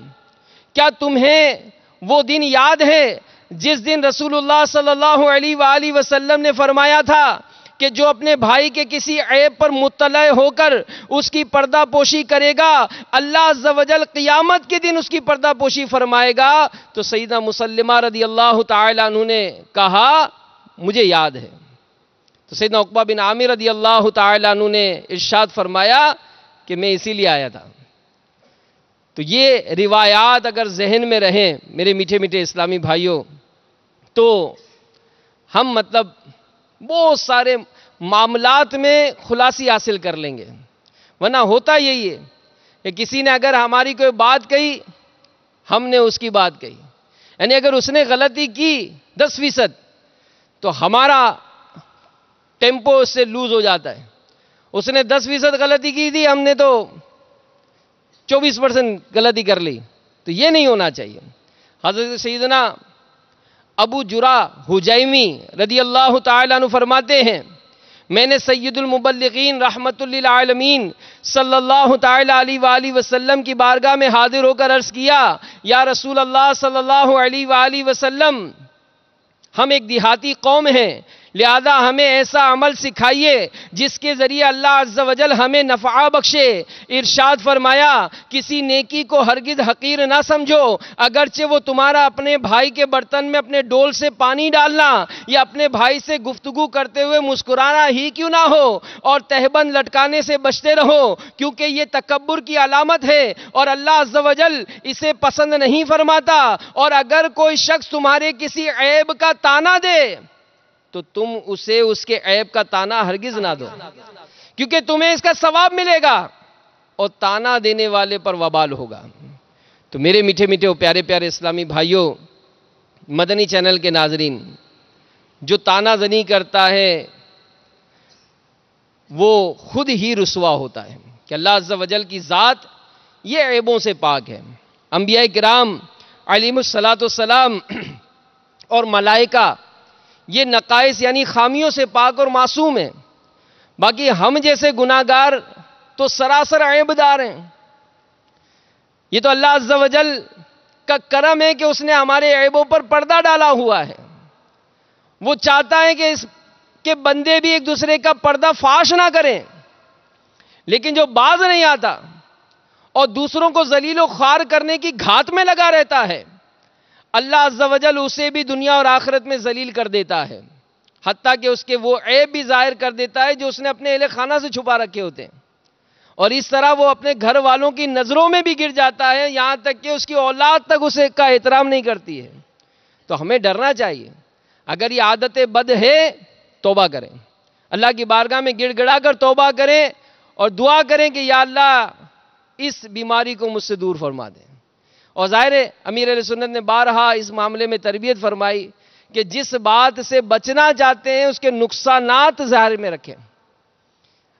کیا تمہیں وہ دن یاد ہے جس دن رسول اللہ صلی اللہ علیہ وآلہ وسلم نے فرمایا تھا کہ جو اپنے بھائی کے کسی عیب پر مطلع ہو کر اس کی پردہ پوشی کرے گا، اللہ عز و جل قیامت کے دن اس کی پردہ پوشی فرمائے گا، تو سیدہ مسلمہ رضی اللہ تعالی عنہ نے کہا مجھے یاد ہے۔ تو سیدنا عقبہ بن عامر رضی اللہ تعالی عنہ نے ارشاد فرمایا کہ میں اسی لیے آیا تھا۔ تو یہ روایات اگر ذہن میں رہیں میرے میٹھے میٹھے اسلامی بھائیوں، تو ہم مطلب بہت سارے معاملات میں خلاصی حاصل کر لیں گے۔ ورنہ ہوتا یہی ہے کہ کسی نے اگر ہماری کوئی بات کہی، ہم نے اس کی بات کہی، یعنی اگر اس نے غلطی کی 10%، تو ہمارا ٹیمپو اس سے لوز ہو جاتا ہے۔ اس نے 10% غلطی کی تھی، ہم نے تو 24% غلطی کر لی، تو یہ نہیں ہونا چاہیے۔ حضرت سیدنا ابو جرا حجیمی رضی اللہ تعالیٰ عنہ فرماتے ہیں میں نے سید المبلغین رحمت للعالمین صلی اللہ تعالیٰ علیہ وآلہ وسلم کی بارگاہ میں حاضر ہو کر عرض کیا، یا رسول اللہ صلی اللہ علیہ وآلہ وسلم، ہم ایک دیہاتی قوم ہیں، لہذا ہمیں ایسا عمل سکھائیے جس کے ذریعے اللہ عز و جل ہمیں نفع بخشے۔ ارشاد فرمایا کسی نیکی کو ہرگز حقیر نہ سمجھو، اگرچہ وہ تمہارا اپنے بھائی کے برتن میں اپنے ڈول سے پانی ڈالنا یا اپنے بھائی سے گفتگو کرتے ہوئے مسکرانا ہی کیوں نہ ہو، اور تہبند لٹکانے سے بچتے رہو، کیونکہ یہ تکبر کی علامت ہے اور اللہ عز و جل اسے پسند نہیں فرماتا۔ اور اگر کوئی شخص تمہارے کسی عیب کا طعنہ دے تو تم اسے اس کے عیب کا طعنہ ہرگز نہ دو، کیونکہ تمہیں اس کا ثواب ملے گا اور طعنہ دینے والے پر وبال ہوگا۔ تو میرے میٹھے میٹھے اور پیارے پیارے اسلامی بھائیوں، مدنی چینل کے ناظرین، جو طعنہ زنی کرتا ہے وہ خود ہی رسوا ہوتا ہے، کہ اللہ عز و جل کی ذات یہ عیبوں سے پاک ہے۔ انبیاء کرام علیہم السلام اور ملائکہ یہ نقائص یعنی خامیوں سے پاک اور معصوم ہیں، باقی ہم جیسے گناہگار تو سراسر عیبدار ہیں۔ یہ تو اللہ عز و جل کا کرم ہے کہ اس نے ہمارے عیبوں پر پردہ ڈالا ہوا ہے۔ وہ چاہتا ہے کہ بندے بھی ایک دوسرے کا پردہ فاش نہ کریں، لیکن جو باز نہیں آتا اور دوسروں کو ذلیل و خوار کرنے کی گھات میں لگا رہتا ہے، اللہ عز و جل اسے بھی دنیا اور آخرت میں ذلیل کر دیتا ہے، حتیٰ کہ اس کے وہ عیب بھی ظاہر کر دیتا ہے جو اس نے اپنے اہل خانہ سے چھپا رکھے ہوتے ہیں، اور اس طرح وہ اپنے گھر والوں کی نظروں میں بھی گر جاتا ہے، یہاں تک کہ اس کی اولاد تک اسے کا احترام نہیں کرتی ہے۔ تو ہمیں ڈرنا چاہیے، اگر یہ عادت بد ہے توبہ کریں، اللہ کی بارگاہ میں گڑ گڑا کر توبہ کریں اور دعا کریں کہ یا اللہ اس بیماری کو مجھ سے دور فرما دیں۔ اور ظاہر ہے امیر اہل سنت نے بارہا اس معاملے میں تربیت فرمائی کہ جس بات سے بچنا چاہتے ہیں اس کے نقصانات ظاہر میں رکھیں۔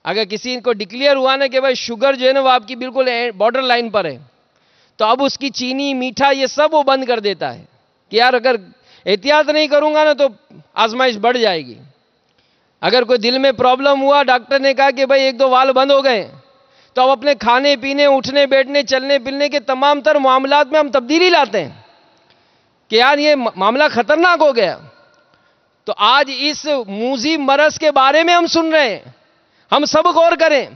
اگر کسی کو ڈکلیئر ہوا نا کہ بھائی شوگر جو ہے نا وہ آپ کی بالکل بارڈر لائن پر ہے، تو اب اس کی چینی میٹھا یہ سب وہ بند کر دیتا ہے کہ یار اگر احتیاط نہیں کروں گا نا تو آزمائش بڑھ جائے گی۔ اگر کوئی دل میں پرابلم ہوا، ڈاکٹر نے کہا کہ بھائی 1-2 وال بند ہو گئے، تو اب اپنے کھانے پینے، اٹھنے بیٹھنے، چلنے پلنے کے تمام تر معاملات میں ہم تبدیلی لاتے ہیں کہ یار یہ معاملہ خطرناک ہو گیا۔ تو آج اس موذی مرض کے بارے میں ہم سن رہے ہیں، ہم سب غور کریں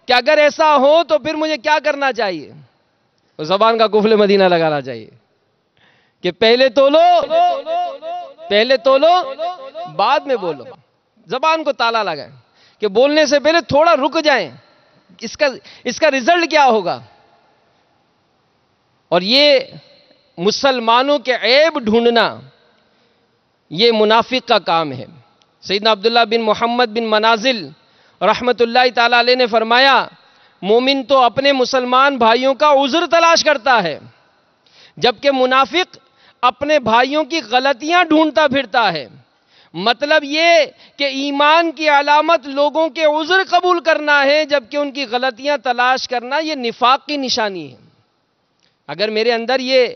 کہ اگر ایسا ہو تو پھر مجھے کیا کرنا چاہیے۔ زبان کا قفل مدینہ لگانا چاہیے کہ پہلے تو لو بعد میں بولو، زبان کو تالا لگائیں کہ بولنے سے پہلے تھوڑا رک جائیں، اس کا رزلٹ کیا ہوگا۔ اور یہ مسلمانوں کے عیب ڈھونڈنا یہ منافق کا کام ہے۔ سیدنا عبداللہ بن محمد بن منازل رحمت اللہ تعالی علیہ نے فرمایا مومن تو اپنے مسلمان بھائیوں کا عذر تلاش کرتا ہے، جبکہ منافق اپنے بھائیوں کی غلطیاں ڈھونڈتا پھرتا ہے۔ مطلب یہ کہ ایمان کی علامت لوگوں کے عذر قبول کرنا ہے، جبکہ ان کی غلطیاں تلاش کرنا یہ نفاق کی نشانی ہے۔ اگر میرے اندر یہ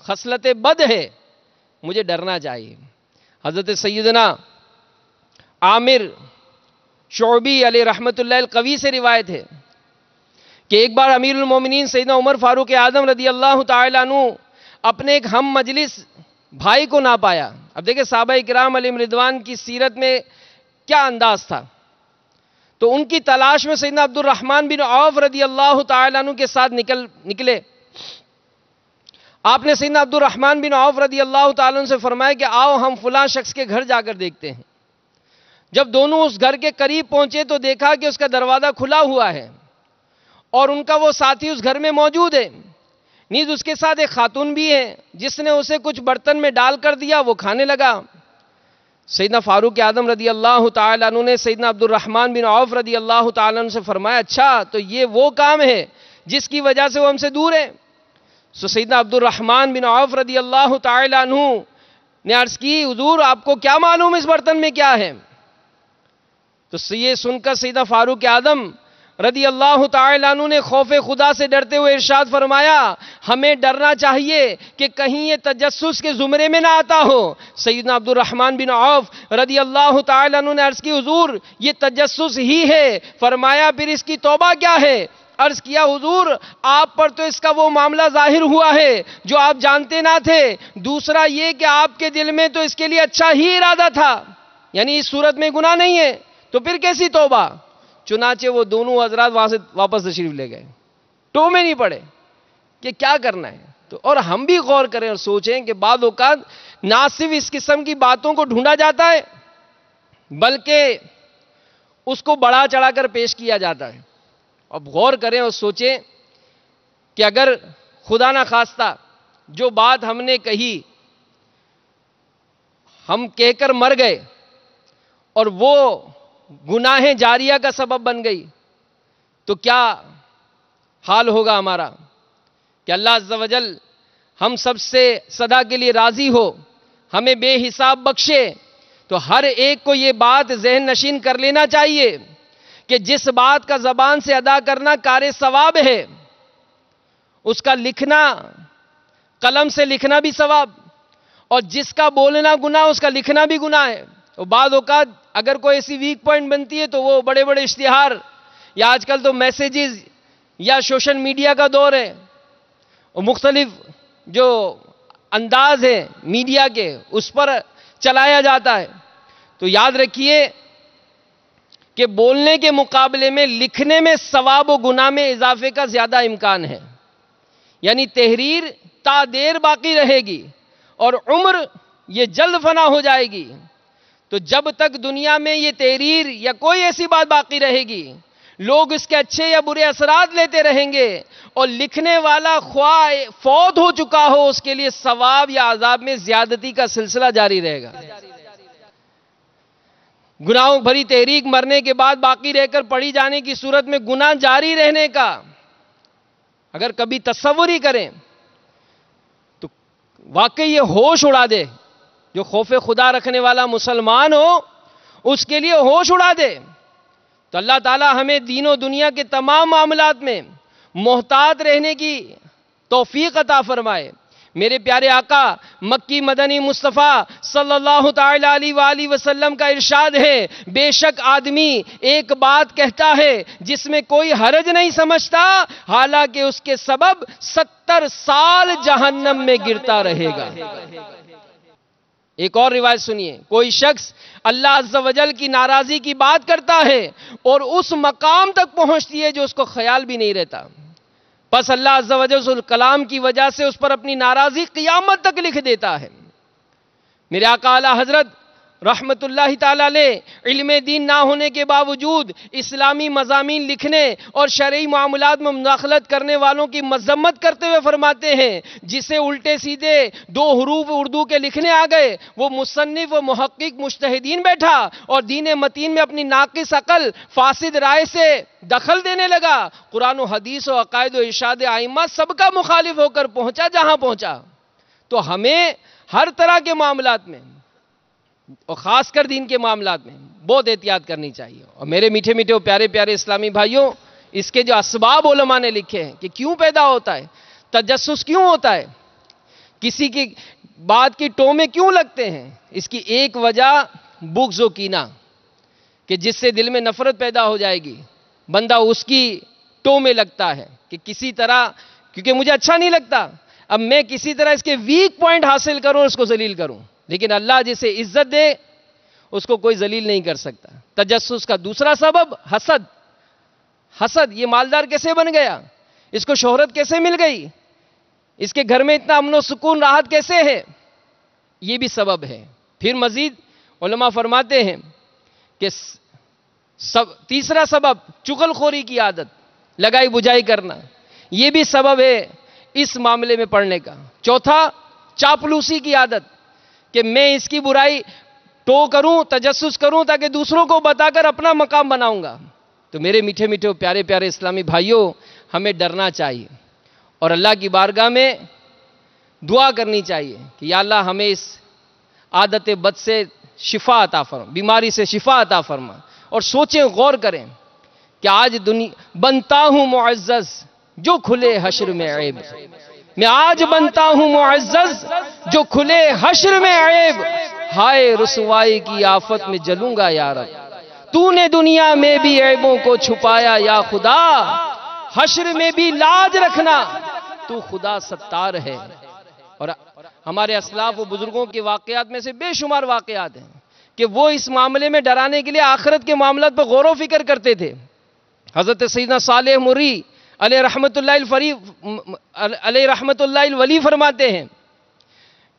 خصلت بد ہے مجھے ڈرنا چاہیے۔ حضرت سیدنا عامر شعبی علیہ رحمت اللہ القوی سے روایت ہے کہ ایک بار امیر المومنین سیدنا عمر فاروق اعظم رضی اللہ تعالیٰ عنہ اپنے ایک ہم مجلس بھائی کو نہ پایا. اب دیکھیں صحابہ کرام علیہم رضوان کی سیرت میں کیا انداز تھا. تو ان کی تلاش میں سیدنا عبد الرحمن بن عوف رضی اللہ تعالیٰ عنہ کے ساتھ نکلے. آپ نے سیدنا عبد الرحمن بن عوف رضی اللہ تعالیٰ عنہ سے فرمایا کہ آؤ ہم فلاں شخص کے گھر جا کر دیکھتے ہیں. جب دونوں اس گھر کے قریب پہنچے تو دیکھا کہ اس کا دروازہ کھلا ہوا ہے اور ان کا وہ ساتھی اس گھر میں موجود ہے. نیز اس کے ساتھ ایک خاتون بھی ہے جس نے اسے کچھ برتن میں ڈال کر دیا, وہ کھانے لگا. سیدنا فاروق اعظم رضی اللہ تعالیٰ عنہ نے سیدنا عبد الرحمن بن عوف رضی اللہ تعالیٰ عنہ سے فرمایا اچھا تو یہ وہ کام ہے جس کی وجہ سے وہ ہم سے دور ہے. سو سیدنا عبد الرحمن بن عوف رضی اللہ تعالیٰ عنہ نے عرض کی حضور آپ کو کیا معلوم اس برتن میں کیا ہے. تو یہ سن کر سیدنا فاروق اعظم رضی اللہ تعالیٰ عنہ نے خوف خدا سے ڈرتے ہوئے ارشاد فرمایا ہمیں ڈرنا چاہیے کہ کہیں یہ تجسس کے زمرے میں نہ آتا ہو. سیدنا عبد الرحمن بن عوف رضی اللہ تعالیٰ عنہ نے عرض کی حضور یہ تجسس ہی ہے. فرمایا پھر اس کی توبہ کیا ہے. عرض کیا حضور آپ پر تو اس کا وہ معاملہ ظاہر ہوا ہے جو آپ جانتے نہ تھے. دوسرا یہ کہ آپ کے دل میں تو اس کے لیے اچھا ہی ارادہ تھا, یعنی اس صورت میں گناہ نہیں ہے, تو پھر کیسی توبہ. چنانچہ وہ دونوں حضرات وہاں سے واپس تشریف لے گئے, ٹو میں نہیں پڑے کہ کیا کرنا ہے. تو اور ہم بھی غور کریں اور سوچیں کہ بعض اوقات نہ صرف اس قسم کی باتوں کو ڈھونڈا جاتا ہے بلکہ اس کو بڑھا چڑھا کر پیش کیا جاتا ہے. اب غور کریں اور سوچیں کہ اگر خدا نہ خواستہ جو بات ہم نے کہی ہم کہہ کر مر گئے اور وہ گناہ جاریہ کا سبب بن گئی تو کیا حال ہوگا ہمارا. کہ اللہ عز و جل ہم سب سے سدا کے لیے راضی ہو, ہمیں بے حساب بخشے. تو ہر ایک کو یہ بات ذہن نشین کر لینا چاہیے کہ جس بات کا زبان سے ادا کرنا کار ثواب ہے اس کا لکھنا, قلم سے لکھنا بھی ثواب, اور جس کا بولنا گناہ اس کا لکھنا بھی گناہ ہے. اور بعض اوقات اگر کوئی ایسی ویک پوائنٹ بنتی ہے تو وہ بڑے بڑے اشتہار یا آج کل تو میسیجز یا سوشل میڈیا کا دور ہے اور مختلف جو انداز ہے میڈیا کے اس پر چلایا جاتا ہے. تو یاد رکھیے کہ بولنے کے مقابلے میں لکھنے میں ثواب و گناہ میں اضافے کا زیادہ امکان ہے. یعنی تحریر تا دیر باقی رہے گی اور عمر یہ جلد فنا ہو جائے گی. تو جب تک دنیا میں یہ تحریر یا کوئی ایسی بات باقی رہے گی لوگ اس کے اچھے یا برے اثرات لیتے رہیں گے, اور لکھنے والا خواہ فوت ہو چکا ہو اس کے لیے ثواب یا عذاب میں زیادتی کا سلسلہ جاری رہے گا. گناہوں بھری تحریک مرنے کے بعد باقی رہ کر پڑھی جانے کی صورت میں گناہ جاری رہنے کا اگر کبھی تصور ہی کریں تو واقعی یہ ہوش اڑا دے. جو خوف خدا رکھنے والا مسلمان ہو اس کے لیے ہوش اڑا دے. تو اللہ تعالی ہمیں دین و دنیا کے تمام معاملات میں محتاط رہنے کی توفیق عطا فرمائے. میرے پیارے آقا مکی مدنی مصطفیٰ صلی اللہ تعالی علیہ وآلہ وسلم کا ارشاد ہے بے شک آدمی ایک بات کہتا ہے جس میں کوئی حرج نہیں سمجھتا حالانکہ اس کے سبب 70 سال جہنم میں گرتا رہے گا. ایک اور روایت سنیے, کوئی شخص اللہ عز و جل کی ناراضی کی بات کرتا ہے اور اس مقام تک پہنچتی ہے جو اس کو خیال بھی نہیں رہتا, بس اللہ عز و جل اس کلام کی وجہ سے اس پر اپنی ناراضی قیامت تک لکھ دیتا ہے. میرے آقا اعلیٰ حضرت رحمت اللہ تعالی علیہ علم دین نہ ہونے کے باوجود اسلامی مضامین لکھنے اور شرعی معاملات میں مداخلت کرنے والوں کی مذمت کرتے ہوئے فرماتے ہیں جسے الٹے سیدھے 2 حروف اردو کے لکھنے آ گئے وہ مصنف و محقق مجتہدین بیٹھا اور دین متین میں اپنی ناقص عقل فاسد رائے سے دخل دینے لگا. قرآن و حدیث و عقائد و ارشاد ائمہ سب کا مخالف ہو کر پہنچا جہاں پہنچا. تو ہمیں ہر طرح کے معاملات میں اور خاص کر دین کے معاملات میں بہت احتیاط کرنی چاہیے. اور میرے میٹھے میٹھے اور پیارے پیارے اسلامی بھائیوں, اس کے جو اسباب علماء نے لکھے ہیں کہ کیوں پیدا ہوتا ہے, تجسس کیوں ہوتا ہے, کسی کی بات کی ٹو میں کیوں لگتے ہیں, اس کی ایک وجہ بغض و کینہ کہ جس سے دل میں نفرت پیدا ہو جائے گی, بندہ اس کی ٹو میں لگتا ہے کہ کسی طرح کیونکہ مجھے اچھا نہیں لگتا. اب میں کسی طرح اس کے ویک پوائنٹ حاصل کروں اور اس کو ذلیل کروں، لیکن اللہ جسے عزت دے اس کو کوئی ذلیل نہیں کر سکتا۔ تجسس کا دوسرا سبب حسد۔ حسد، یہ مالدار کیسے بن گیا، اس کو شہرت کیسے مل گئی، اس کے گھر میں اتنا امن و سکون راحت کیسے ہے، یہ بھی سبب ہے۔ پھر مزید علماء فرماتے ہیں کہ تیسرا سبب چغل خوری کی عادت، لگائی بجائی کرنا، یہ بھی سبب ہے اس معاملے میں پڑنے کا۔ چوتھا چاپلوسی کی عادت، کہ میں اس کی برائی ٹو کروں، تجسس کروں تاکہ دوسروں کو بتا کر اپنا مقام بناؤں گا۔ تو میرے میٹھے میٹھے پیارے پیارے اسلامی بھائیوں، ہمیں ڈرنا چاہیے اور اللہ کی بارگاہ میں دعا کرنی چاہیے کہ یا اللہ ہمیں اس عادت بد سے شفا عطا فرما، بیماری سے شفا عطا فرما۔ اور سوچیں، غور کریں کہ آج بنتا ہوں معزز جو کھلے حشر میں عیب، میں آج بنتا ہوں معزز جو کھلے حشر میں عیب، ہائے رسوائی کی آفت میں جلوں گا یا رب، تو نے دنیا میں بھی عیبوں کو چھپایا یا خدا، حشر میں بھی لاج رکھنا تو خدا ستار ہے۔ اور ہمارے اسلاف و بزرگوں کے واقعات میں سے بے شمار واقعات ہیں کہ وہ اس معاملے میں ڈرانے کے لیے آخرت کے معاملات پر غور و فکر کرتے تھے۔ حضرت سیدنا صالح مری علیہ رحمت اللہ الولی فرماتے ہیں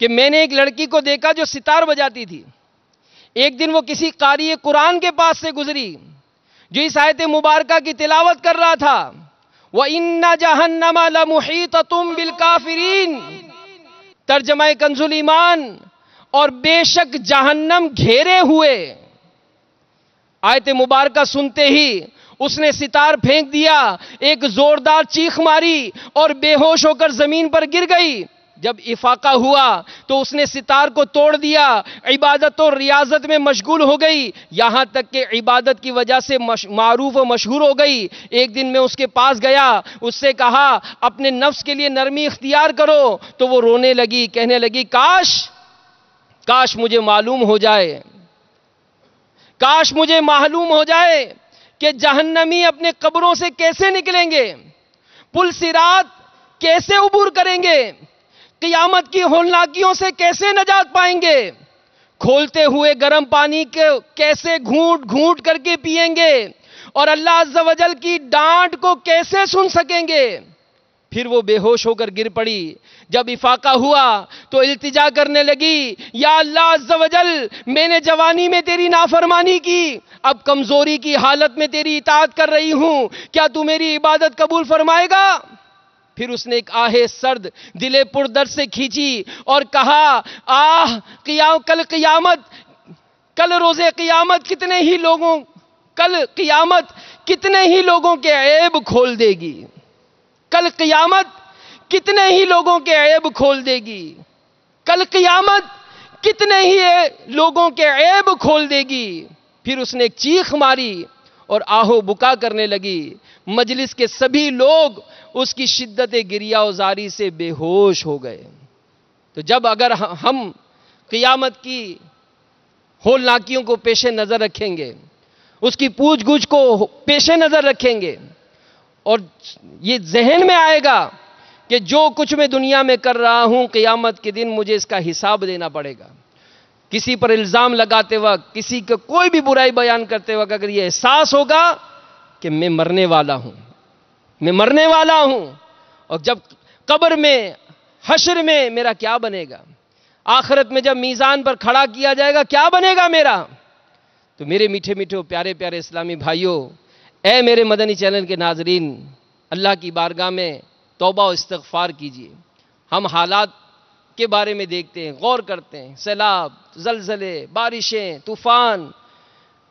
کہ میں نے ایک لڑکی کو دیکھا جو ستار بجاتی تھی۔ ایک دن وہ کسی قاری قرآن کے پاس سے گزری جو اس آیت مبارکہ کی تلاوت کر رہا تھا، وَإِنَّ جَهَنَّمَ لَمُحِيطَةٌ بِالْكَافِرِينَ، ترجمہ کنز الایمان، اور بے شک جہنم گھیرے ہوئے۔ آیت مبارکہ سنتے ہی اس نے ستار پھینک دیا، ایک زوردار چیخ ماری اور بے ہوش ہو کر زمین پر گر گئی۔ جب افاقہ ہوا تو اس نے ستار کو توڑ دیا، عبادت اور ریاضت میں مشغول ہو گئی، یہاں تک کہ عبادت کی وجہ سے معروف و مشہور ہو گئی۔ ایک دن میں اس کے پاس گیا، اس سے کہا اپنے نفس کے لیے نرمی اختیار کرو، تو وہ رونے لگی، کہنے لگی کاش مجھے معلوم ہو جائے، کاش مجھے معلوم ہو جائے کہ جہنمی اپنے قبروں سے کیسے نکلیں گے، پل صراط کیسے عبور کریں گے، قیامت کی ہولناکیوں سے کیسے نجات پائیں گے، کھولتے ہوئے گرم پانی کو کیسے گھونٹ گھونٹ کر کے پئیں گے، اور اللہ عز و جل کی ڈانٹ کو کیسے سن سکیں گے۔ پھر وہ بے ہوش ہو کر گر پڑی۔ جب افاقہ ہوا تو التجا کرنے لگی، یا اللہ عز و جل، میں نے جوانی میں تیری نافرمانی کی، اب کمزوری کی حالت میں تیری اطاعت کر رہی ہوں، کیا تو میری عبادت قبول فرمائے گا؟ پھر اس نے ایک آہ سرد دل پر درد سے کھینچی اور کہا، کل روز قیامت کتنے ہی لوگوں کے عیب کھول دے گی، کل قیامت کتنے ہی لوگوں کے عیب کھول دے گی، کل قیامت کتنے ہی لوگوں کے عیب کھول دے گی۔ پھر اس نے ایک چیخ ماری اور آہو بکا کرنے لگی۔ مجلس کے سبھی لوگ اس کی شدت گریہ وزاری سے بے ہوش ہو گئے۔ تو جب اگر ہم قیامت کی ہولناکیوں کو پیش نظر رکھیں گے، اس کی پوچھ گچھ کو پیش نظر رکھیں گے، اور یہ ذہن میں آئے گا کہ جو کچھ میں دنیا میں کر رہا ہوں قیامت کے دن مجھے اس کا حساب دینا پڑے گا، کسی پر الزام لگاتے وقت، کسی کو کوئی بھی برائی بیان کرتے وقت اگر یہ احساس ہوگا کہ میں مرنے والا ہوں، اور جب قبر میں حشر میں میرا کیا بنے گا، آخرت میں جب میزان پر کھڑا کیا جائے گا کیا بنے گا میرا۔ تو میرے میٹھے میٹھے پیارے پیارے اسلامی بھائیوں، اے میرے مدنی چینل کے ناظرین، اللہ کی بارگاہ میں توبہ و استغفار کیجئے۔ ہم حالات کے بارے میں دیکھتے ہیں، غور کرتے ہیں، سیلاب، زلزلے، بارشیں، طوفان،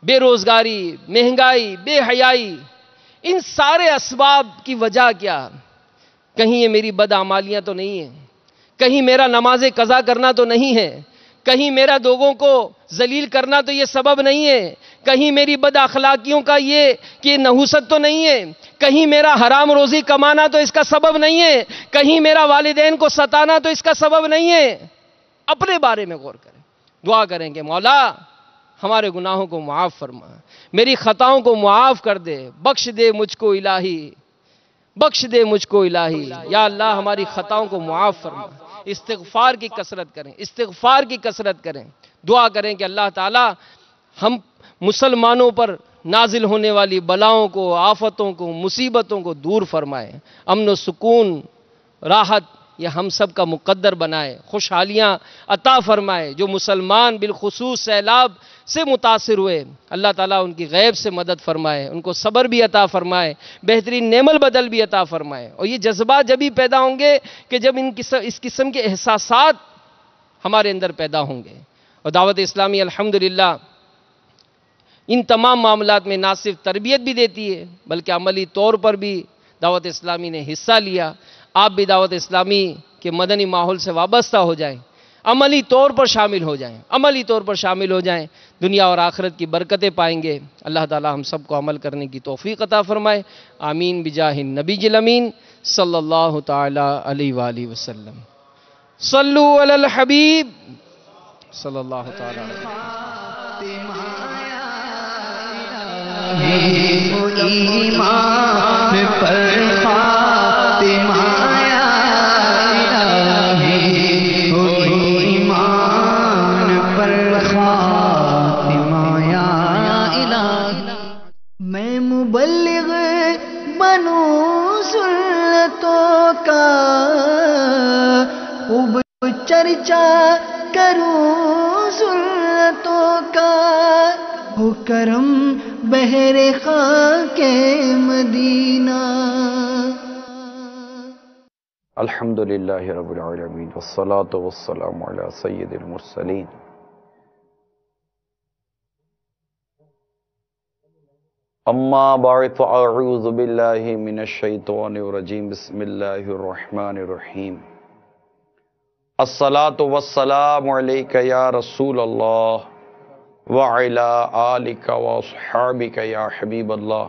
بے روزگاری، مہنگائی، بے حیائی، ان سارے اسباب کی وجہ کیا؟ کہیں یہ میری بدعمالیاں تو نہیں ہیں، کہیں میرا نماز قضا کرنا تو نہیں ہے، کہیں میرا لوگوں کو ذلیل کرنا تو یہ سبب نہیں ہے، کہیں میری بد اخلاقیوں کا یہ نحوست تو نہیں ہے، کہیں میرا حرام روزی کمانا تو اس کا سبب نہیں ہے، کہیں میرا والدین کو ستانا تو اس کا سبب نہیں ہے۔ اپنے بارے میں غور کریں، دعا کریں کہ مولا ہمارے گناہوں کو معاف فرما، میری خطاؤں کو معاف کر دے، بخش دے مجھ کو الہی، بخش دے مجھ کو الہی، یا اللہ ہماری خطاؤں کو معاف فرما۔ استغفار کی کثرت کریں، استغفار کی کثرت کریں، دعا کریں کہ اللہ تعالی ہم مسلمانوں پر نازل ہونے والی بلاؤں کو، آفتوں کو، مصیبتوں کو دور فرمائے، امن و سکون، راحت یہ ہم سب کا مقدر بنائے، خوشحالیاں عطا فرمائے۔ جو مسلمان بالخصوص سیلاب سے متاثر ہوئے، اللہ تعالیٰ ان کی غیب سے مدد فرمائے، ان کو صبر بھی عطا فرمائے، بہترین نعم البدل بھی عطا فرمائے۔ اور یہ جذبات جب ہی پیدا ہوں گے کہ جب اس قسم کے احساسات ہمارے اندر پیدا ہوں گے۔ اور دعوت اسلامی الحمدللہ ان تمام معاملات میں نہ صرف تربیت بھی دیتی ہے بلکہ عملی طور پر بھی دعوت اسلامی نے حصہ لیا۔ آپ بھی دعوت اسلامی کے مدنی ماحول سے وابستہ ہو جائیں، عملی طور پر شامل ہو جائیں، عملی طور پر شامل ہو جائیں، دنیا اور آخرت کی برکتیں پائیں گے۔ اللہ تعالی ہم سب کو عمل کرنے کی توفیق عطا فرمائے، آمین بجاہ النبی الامین صلی اللہ تعالی علیہ وآلہ وسلم۔ صلو علی الحبیب صلی اللہ تعالی علیہ وسلم۔ ایمان پر خاتمہ یا الہی، ایمان پر خاتمہ یا الہی۔ میں مبلغ بنوں سنتوں کا، خوب چرچا کروں سنتوں کا، ہو کرم بہر خاک مدینہ۔ الحمدللہ رب العالمین والصلاة والسلام علی سید المرسلین۔ اما بعد فاعوذ باللہ من الشیطان الرجیم، بسم اللہ الرحمن الرحیم۔ الصلاة والسلام علیک یا رسول اللہ وعلی آلک واصحابک یا حبیب اللہ۔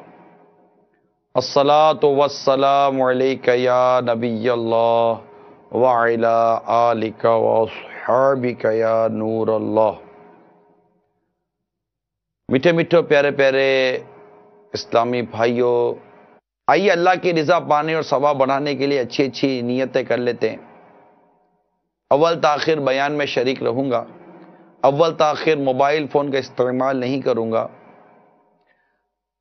الصلاة والسلام علیک یا نبی اللہ وعلی آلک واصحابک یا نور اللہ۔ میٹھے میٹھے پیارے پیارے اسلامی بھائیوں، آئیے اللہ کی رضا پانے اور ثواب بڑھانے کے لیے اچھی اچھی نیتیں کر لیتے ہیں۔ اول تاخیر بیان میں شریک رہوں گا، اول تاخیر موبائل فون کا استعمال نہیں کروں گا،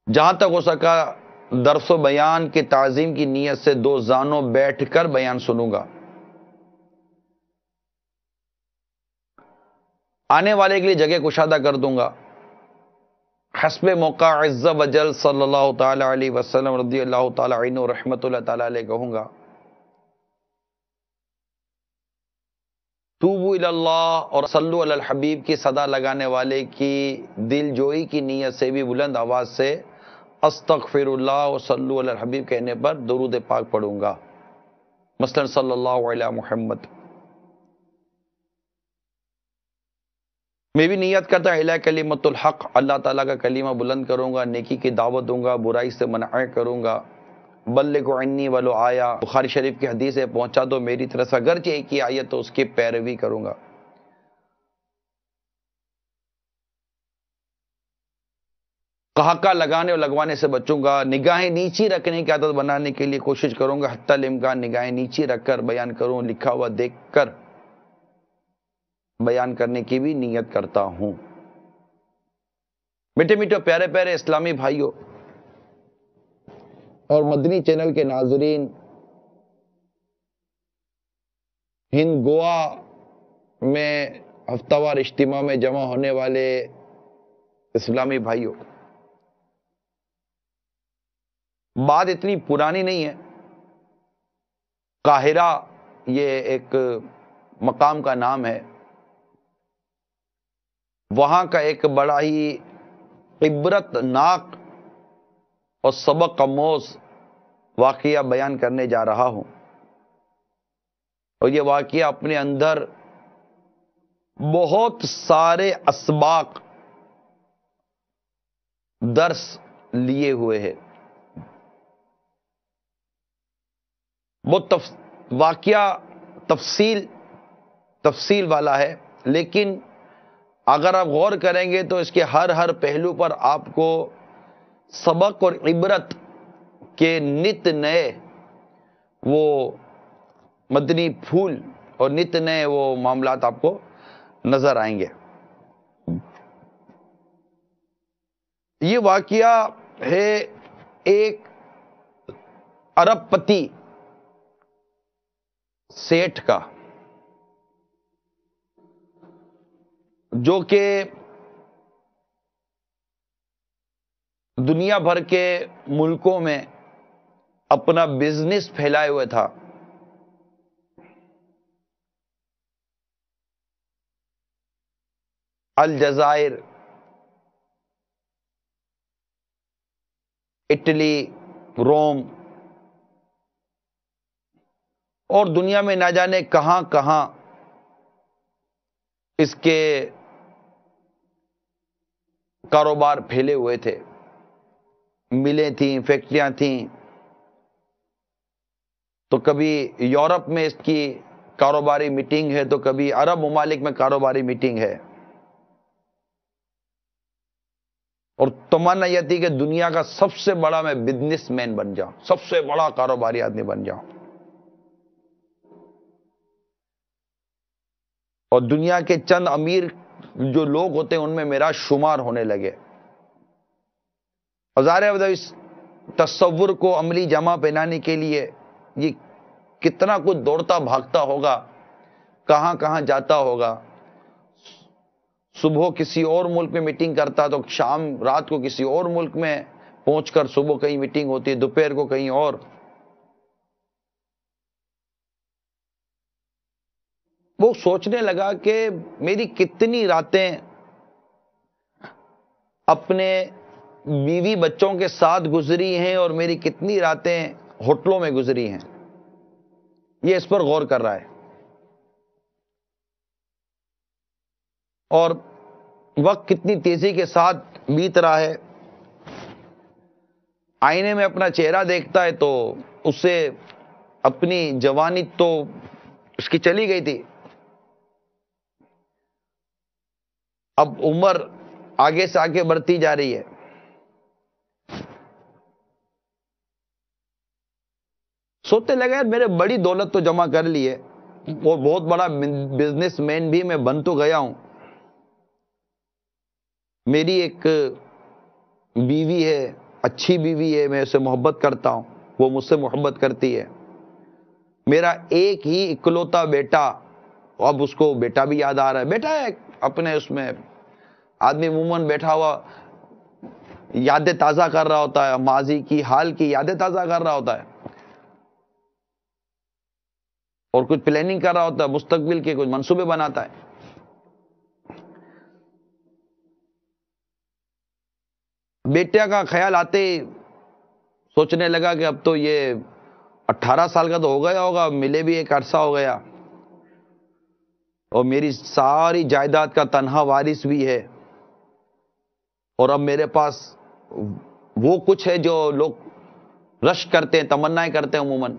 جہاں تک ہو سکا درس و بیان کی تعظیم کی نیت سے دو زانوں بیٹھ کر بیان سنوں گا۔ آنے والے کے لیے جگہ کشادہ کر دوں گا، حسب موقع عز و جل صلی اللہ تعالی علیہ وسلم رضی اللہ تعالی عنہ رحمت اللہ تعالی علیہ کہوں گا۔ توبوا الی اللہ اور صلو علی الحبیب کی صدا لگانے والے کی دل جوئی کی نیت سے بھی بلند آواز سے استغفر اللہ اور صلو علی الحبیب کہنے پر درود پاک پڑھوں گا، مثلا صلی اللہ علی محمد۔ میں بھی نیت کرتا اعلیٰ کلمت الحق، اللہ تعالیٰ کا کلمہ بلند کروں گا، نیکی کی دعوت دوں گا، برائی سے منع کروں گا۔ بلغوا عنی ولو آیا، بخاری شریف کی حدیث ہے، پہنچا دو میری طرف سے اگرچہ ایک ہی آیت تو اس کی پیروی کروں گا۔ قہقہ لگانے اور لگوانے سے بچوں گا، نگاہیں نیچی رکھنے کی عادت بنانے کے لیے کوشش کروں گا، حتی الامکان نگاہیں نیچی رکھ کر بیان کروں، لکھا ہوا دیکھ کر بیان کرنے کی بھی نیت کرتا ہوں۔ میٹھے میٹھے پیارے پیارے اسلامی بھائیوں اور مدنی چینل کے ناظرین، ہند گوا میں ہفتہ وار اجتماع میں جمع ہونے والے اسلامی بھائیوں، بات اتنی پرانی نہیں ہے۔ قاہرہ یہ ایک مقام کا نام ہے، وہاں کا ایک بڑا ہی عبرت ناک اور سبق آموز واقعہ بیان کرنے جا رہا ہوں، اور یہ واقعہ اپنے اندر بہت سارے اسباق درس لیے ہوئے ہے۔ وہ واقعہ تفصیل والا ہے، لیکن اگر آپ غور کریں گے تو اس کے ہر پہلو پر آپ کو سبق اور عبرت کے نت نئے وہ مدنی پھول اور نت نئے وہ معاملات آپ کو نظر آئیں گے. یہ واقعہ ہے ایک ارب پتی سیٹھ کا، جو کہ دنیا بھر کے ملکوں میں اپنا بزنس پھیلائے ہوئے تھا. الجزائر، اٹلی، روم اور دنیا میں نہ جانے کہاں کہاں اس کے کاروبار پھیلے ہوئے تھے. ملیں تھیں، فیکٹریاں تھیں. تو کبھی یورپ میں اس کی کاروباری میٹنگ ہے، تو کبھی عرب ممالک میں کاروباری میٹنگ ہے. اور تمنا یہ تھی کہ دنیا کا سب سے بڑا میں بزنس مین بن جاؤں، سب سے بڑا کاروباری آدمی بن جاؤں. اور دنیا کے چند امیر جو لوگ ہوتے ہیں ان میں میرا شمار ہونے لگے. ظاہر ہے اس تصور کو عملی جامہ پہنانے کے لیے یہ کتنا کچھ دوڑتا بھاگتا ہوگا، کہاں کہاں جاتا ہوگا. صبح کسی اور ملک میں میٹنگ کرتا تو شام رات کو کسی اور ملک میں پہنچ کر صبح کہیں میٹنگ ہوتی، دوپہر کو کہیں اور. وہ سوچنے لگا کہ میری کتنی راتیں اپنے بیوی بچوں کے ساتھ گزری ہیں اور میری کتنی راتیں ہوٹلوں میں گزری ہیں. یہ اس پر غور کر رہا ہے. اور وقت کتنی تیزی کے ساتھ بیت رہا ہے. آئینے میں اپنا چہرہ دیکھتا ہے تو اسے اپنی جوانی تو اس کی چلی گئی تھی، اب عمر آگے سے آگے بڑھتی جا رہی ہے. سوچنے لگا یار میرے بڑی دولت تو جمع کر لی ہے اور بہت بڑا بزنس مین بھی میں بن تو گیا ہوں. میری ایک بیوی ہے، اچھی بیوی ہے، میں اسے محبت کرتا ہوں، وہ مجھ سے محبت کرتی ہے. میرا ایک ہی اکلوتا بیٹا، اب اس کو بیٹا بھی یاد آ رہا ہے. بیٹا ہے اپنے اس میں آدمی عموماً بیٹھا ہوا یادیں تازہ کر رہا ہوتا ہے، ماضی کی حال کی یادیں تازہ کر رہا ہوتا ہے اور کچھ پلاننگ کر رہا ہوتا ہے، مستقبل کے کچھ منصوبے بناتا ہے. بیٹے کا خیال آتے ہی سوچنے لگا کہ اب تو یہ 18 سال کا تو ہو گیا ہوگا، ملے بھی ایک عرصہ ہو گیا اور میری ساری جائیداد کا تنہا وارث بھی ہے. اور اب میرے پاس وہ کچھ ہے جو لوگ رشک کرتے ہیں، تمنائیں کرتے ہیں عموماً.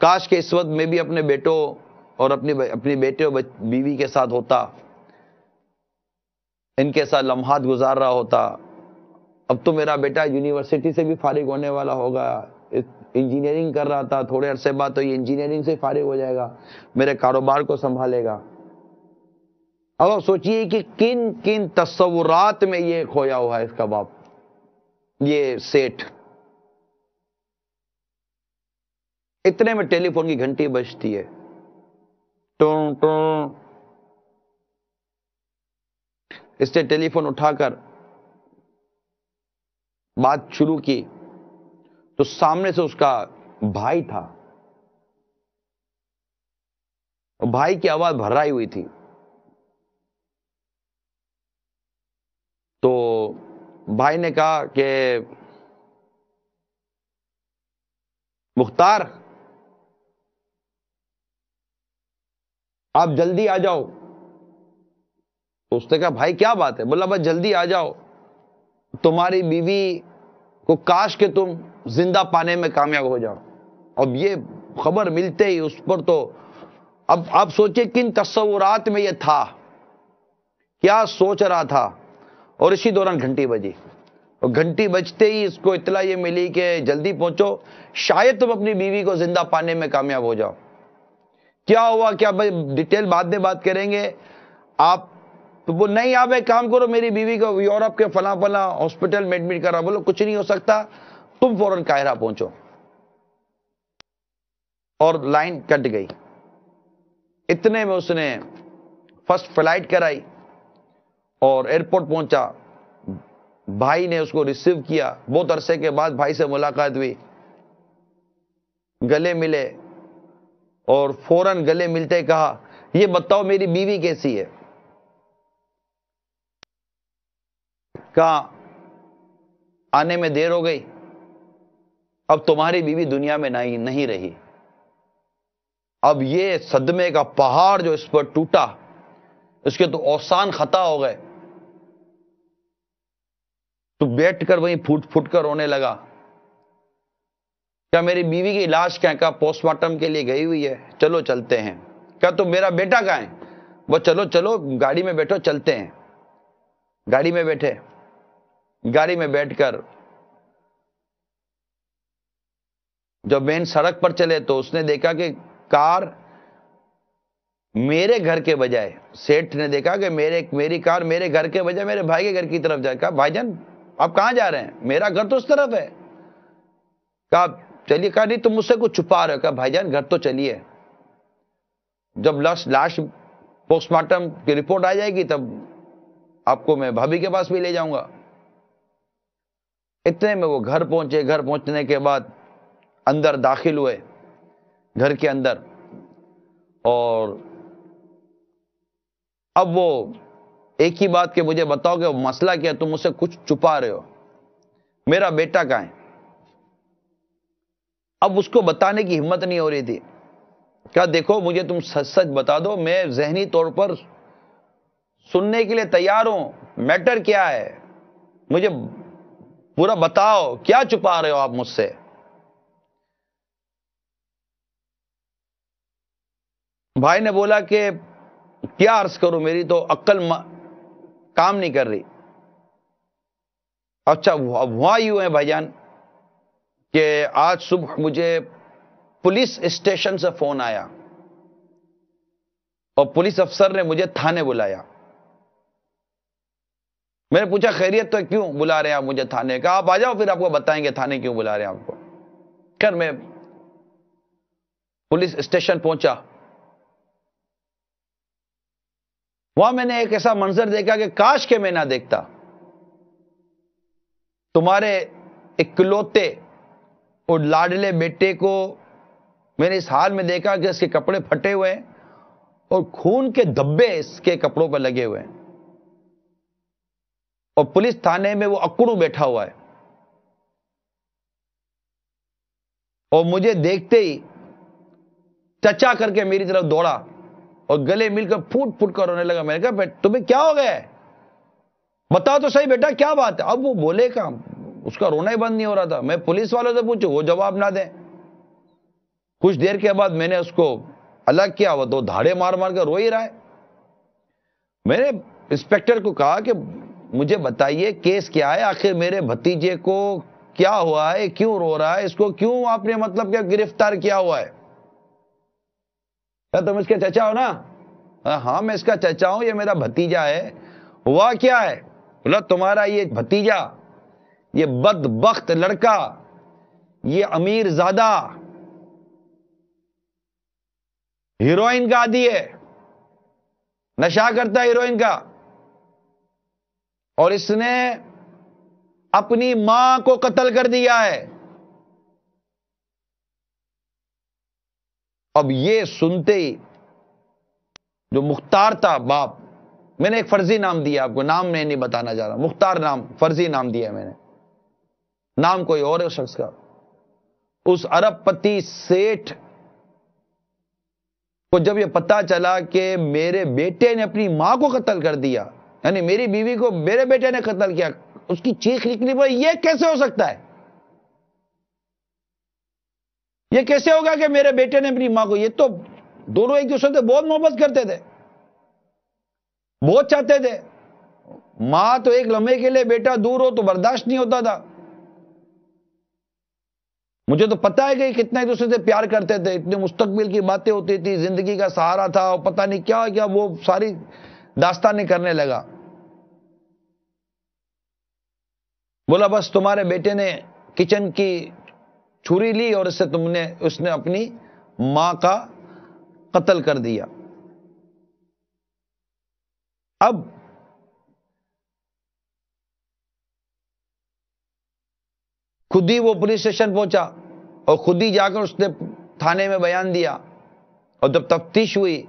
کاش کہ اس وقت میں بھی اپنے بیٹوں اور اپنی بیٹے اور بیوی کے ساتھ ہوتا، ان کے ساتھ لمحات گزار رہا ہوتا. اب تو میرا بیٹا یونیورسٹی سے بھی فارغ ہونے والا ہوگا، انجینئرنگ کر رہا تھا، تھوڑے عرصے بعد تو یہ انجینئرنگ سے فارغ ہو جائے گا، میرے کاروبار کو سنبھالے گا. اب آپ سوچئے کہ کن کن تصورات میں یہ کھویا ہوا ہے اس کا باپ، یہ سیٹھ. اتنے میں ٹیلی فون کی گھنٹی بجتی ہے، ٹون ٹون. اس نے ٹیلی فون اٹھا کر بات شروع کی تو سامنے سے اس کا بھائی تھا. بھائی کی آواز بھرائی ہوئی تھی. تو بھائی نے کہا کہ مختار آپ جلدی آ جاؤ. تو اس نے کہا بھائی کیا بات ہے؟ بولا بس جلدی آ جاؤ، تمہاری بیوی کو کاش کہ تم زندہ پانے میں کامیاب ہو جاؤ. اب یہ خبر ملتے ہی اس پر تو اب آپ سوچیں کن تصورات میں یہ تھا، کیا سوچ رہا تھا. اور اسی دوران گھنٹی بجی. اور گھنٹی بجتے ہی اس کو اطلاع یہ ملی کہ جلدی پہنچو، شاید تم اپنی بیوی کو زندہ پانے میں کامیاب ہو جاؤ۔ کیا ہوا کیا بھائی، ڈیٹیل بعد میں بات کریں گے۔ آپ تو وہ نہیں، آپ ایک کام کرو، میری بیوی کو یورپ کے فلاں فلاں ہاسپٹل میں ایڈمٹ کرا۔ بولو کچھ نہیں ہو سکتا، تم فوراً قاہرہ پہنچو۔ اور لائن کٹ گئی۔ اتنے میں اس نے فرسٹ فلائٹ کرائی اور ایئرپورٹ پہنچا۔ بھائی نے اس کو ریسیو کیا، بہت عرصے کے بعد بھائی سے ملاقات ہوئی، گلے ملے، اور فوراً گلے ملتے کہا یہ بتاؤ میری بیوی کیسی ہے؟ کہا آنے میں دیر ہو گئی، اب تمہاری بیوی دنیا میں نہیں رہی۔ اب یہ صدمے کا پہاڑ جو اس پر ٹوٹا، اس کے تو اوسان خطا ہو گئے، تو بیٹھ کر وہیں پھوٹ پھوٹ کر رونے لگا۔ کیا میری بیوی کی لاش کہاں؟ پوسٹ مارٹم کے لیے گئی ہوئی ہے، چلو چلتے ہیں۔ کیا تو میرا بیٹا کہاں ہے؟ وہ چلو چلو گاڑی میں بیٹھو چلتے ہیں۔ گاڑی میں بیٹھے، گاڑی میں بیٹھ کر جب مین سڑک پر چلے تو اس نے دیکھا کہ کار میرے گھر کے بجائے، سیٹھ نے دیکھا کہ میری کار میرے گھر کے بجائے میرے بھائی کے گھر کی طرف جائے۔ کہا بھائی جان آپ کہاں جا رہے ہیں؟ میرا گھر تو اس طرف ہے۔ کہا چلیے۔ کہا نہیں تم مجھ سے کچھ چھپا رہے ہو۔ کہا بھائی جان گھر تو چلیے، جب لاش پوسٹ مارٹم کی رپورٹ آ جائے گی تب آپ کو میں بھابھی کے پاس بھی لے جاؤں گا۔ اتنے میں وہ گھر پہنچے۔ گھر پہنچنے کے بعد اندر داخل ہوئے، گھر کے اندر، اور اب وہ ایک ہی بات کہ مجھے بتاؤ کہ مسئلہ کیا، تم مجھ سے کچھ چھپا رہے ہو، میرا بیٹا کہاں ہے؟ اب اس کو بتانے کی ہمت نہیں ہو رہی تھی۔ کیا دیکھو مجھے تم سچ سچ بتا دو، میں ذہنی طور پر سننے کے لیے تیار ہوں، میٹر کیا ہے مجھے پورا بتاؤ، کیا چھپا رہے ہو آپ مجھ سے؟ بھائی نے بولا کہ کیا عرض کروں، میری تو عقل کام نہیں کر رہی۔ اچھا ہوا یوں ہے بھائی جان کہ آج صبح مجھے پولیس اسٹیشن سے فون آیا اور پولیس افسر نے مجھے تھانے بلایا۔ میں نے پوچھا خیریت تو کیوں بلا رہے ہیں آپ مجھے تھانے؟ کہا آپ آ جاؤ پھر آپ کو بتائیں گے تھانے کیوں بلا رہے ہیں آپ کو۔ خیر میں پولیس اسٹیشن پہنچا، وہاں میں نے ایک ایسا منظر دیکھا کہ کاش کہ میں نہ دیکھتا۔ تمہارے اکلوتے اور لاڈلے بیٹے کو میں نے اس حال میں دیکھا کہ اس کے کپڑے پھٹے ہوئے ہیں اور خون کے دھبے اس کے کپڑوں پر لگے ہوئے ہیں، اور پولیس تھانے میں وہ اکڑو بیٹھا ہوا ہے، اور مجھے دیکھتے ہی چچا کر کے میری طرف دوڑا اور گلے مل کر پھوٹ پھوٹ کر رونے لگا۔ میں نے کہا تمہیں کیا ہو گیا ہے؟ بتاؤ تو صحیح بیٹا کیا بات ہے؟ اب وہ بولے کہاں، اس کا رونا ہی بند نہیں ہو رہا تھا۔ میں پولیس والوں سے پوچھوں وہ جواب نہ دیں۔ کچھ دیر کے بعد میں نے اس کو الگ کیا، وہ تو دھاڑے مار مار کر رو ہی رہا ہے۔ میں نے انسپیکٹر کو کہا کہ مجھے بتائیے کیس کیا ہے، آخر میرے بھتیجے کو کیا ہوا ہے، کیوں رو رہا ہے، اس کو کیوں آپ نے مطلب کیا گرفتار کیا ہوا ہے؟ کیا تم اس کے چچا ہو نا؟ ہاں میں اس کا چچا ہوں، یہ میرا بھتیجا ہے۔ ہوا کیا ہے؟ بولا تمہارا یہ بھتیجا، یہ بدبخت لڑکا، یہ امیر زادہ ہیروئن کا عادی ہے، نشہ کرتا ہے ہیروئن کا، اور اس نے اپنی ماں کو قتل کر دیا ہے۔ اب یہ سنتے ہی جو مختار تھا باپ، میں نے ایک فرضی نام دیا آپ کو، نام میں نہیں بتانا چاہ رہا، مختار نام فرضی نام دیا میں نے، نام کوئی اور ہے اس شخص کا۔ اس ارب پتی سیٹھ کو جب یہ پتا چلا کہ میرے بیٹے نے اپنی ماں کو قتل کر دیا، یعنی میری بیوی کو میرے بیٹے نے قتل کیا، اس کی چیخ نکلی، بھائی یہ کیسے ہو سکتا ہے؟ یہ کیسے ہوگا کہ میرے بیٹے نے اپنی ماں کو؟ یہ تو دونوں ایک دوسرے سے بہت محبت کرتے تھے، بہت چاہتے تھے، ماں تو ایک لمحے کے لیے بیٹا دور ہو تو برداشت نہیں ہوتا تھا. مجھے تو پتا ہے کہ کتنا ایک دوسرے سے پیار کرتے تھے, اتنے مستقبل کی باتیں ہوتی تھی, زندگی کا سہارا تھا, اور پتہ نہیں کیا کیا وہ ساری داستانیں کرنے لگا. بولا بس تمہارے بیٹے نے کچن کی چھری لی اور اس نے اپنی ماں کا قتل کر دیا. اب خود ہی وہ پولیس اسٹیشن پہنچا اور خود ہی جا کر اس نے تھانے میں بیان دیا, اور جب تفتیش ہوئی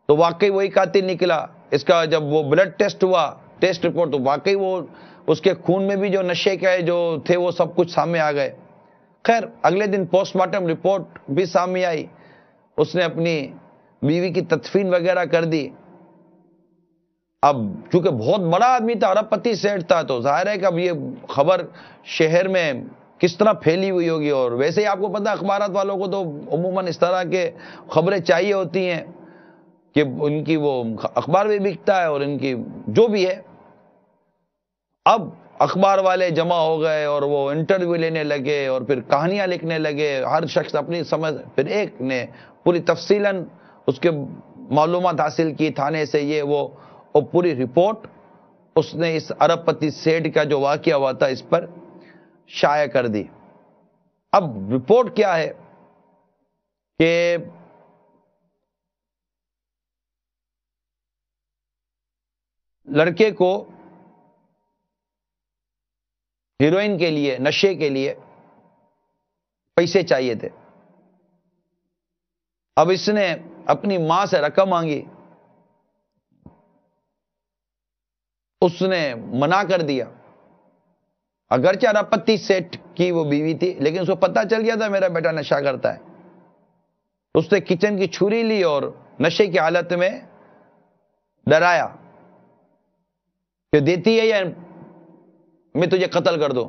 تو واقعی وہی قاتل نکلا. اس کا جب وہ بلڈ ٹیسٹ ہوا, ٹیسٹ رپورٹ, تو واقعی وہ اس کے خون میں بھی جو نشے کے جو تھے وہ سب کچھ سامنے آ گئے. خیر اگلے دن پوسٹ مارٹم رپورٹ بھی سامنے آئی, اس نے اپنی بیوی کی تدفین وغیرہ کر دی. اب چونکہ بہت بڑا آدمی تھا, ارب پتی سیٹ تھا, تو ظاہر ہے کہ اب یہ خبر شہر میں کس طرح پھیلی ہوئی ہوگی. اور ویسے ہی آپ کو پتا اخبارات والوں کو تو عموماً اس طرح کے خبریں چاہیے ہوتی ہیں کہ ان کی وہ اخبار بھی بکتا ہے اور ان کی جو بھی ہے. اب اخبار والے جمع ہو گئے اور وہ انٹرویو لینے لگے اور پھر کہانیاں لکھنے لگے, ہر شخص اپنی سمجھ. پھر ایک نے پوری تفصیلاً اس کے معلومات حاصل کی تھانے سے, یہ وہ, اور پوری رپورٹ اس نے اس ارب پتی سیٹ کا جو واقعہ ہوا تھا اس پر شائع کر دی. اب رپورٹ کیا ہے کہ لڑکے کو ہیروئن کے لیے, نشے کے لیے پیسے چاہیے تھے. اب اس نے اپنی ماں سے رقم مانگی, اس نے منع کر دیا. اگرچہ ارب پتی سیٹ کی وہ بیوی تھی, لیکن اس کو پتا چل گیا تھا میرا بیٹا نشہ کرتا ہے. اس نے کچن کی چھری لی اور نشے کی حالت میں ڈرایا کہ دیتی ہے یا میں تجھے قتل کر دوں.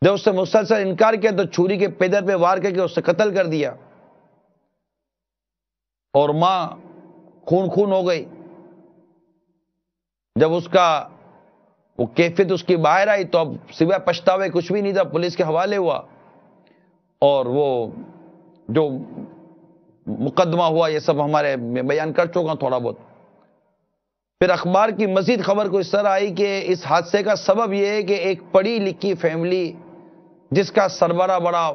جب اس سے مسلسل انکار کیا تو چھری کے پیدر پہ وار کر کے اس سے قتل کر دیا, اور ماں خون خون ہو گئی. جب اس کا وہ کیفیت اس کی باہر آئی تو اب سوائے پچھتاوے کچھ بھی نہیں تھا, پولیس کے حوالے ہوا. اور وہ جو مقدمہ ہوا یہ سب ہمارے میں بیان کر چکا ہوں تھوڑا بہت. پھر اخبار کی مزید خبر کو اس طرح آئی کہ اس حادثے کا سبب یہ ہے کہ ایک پڑھی لکھی فیملی جس کا سربراہ بڑا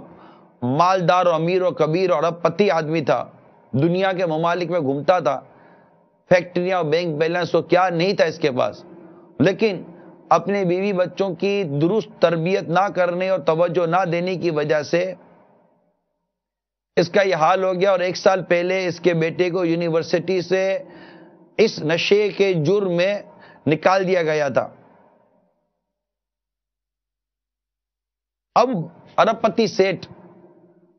مالدار اور امیر و کبیر اور ارب پتی آدمی تھا, دنیا کے ممالک میں گھومتا تھا, فیکٹریاں اور بینک بیلنس تو کیا نہیں تھا اس کے پاس, لیکن اپنے بیوی بچوں کی درست تربیت نہ کرنے اور توجہ نہ دینے کی وجہ سے اس کا یہ حال ہو گیا. اور 1 سال پہلے اس کے بیٹے کو یونیورسٹی سے اس نشے کے جرم میں نکال دیا گیا تھا. اب ارب پتی سیٹ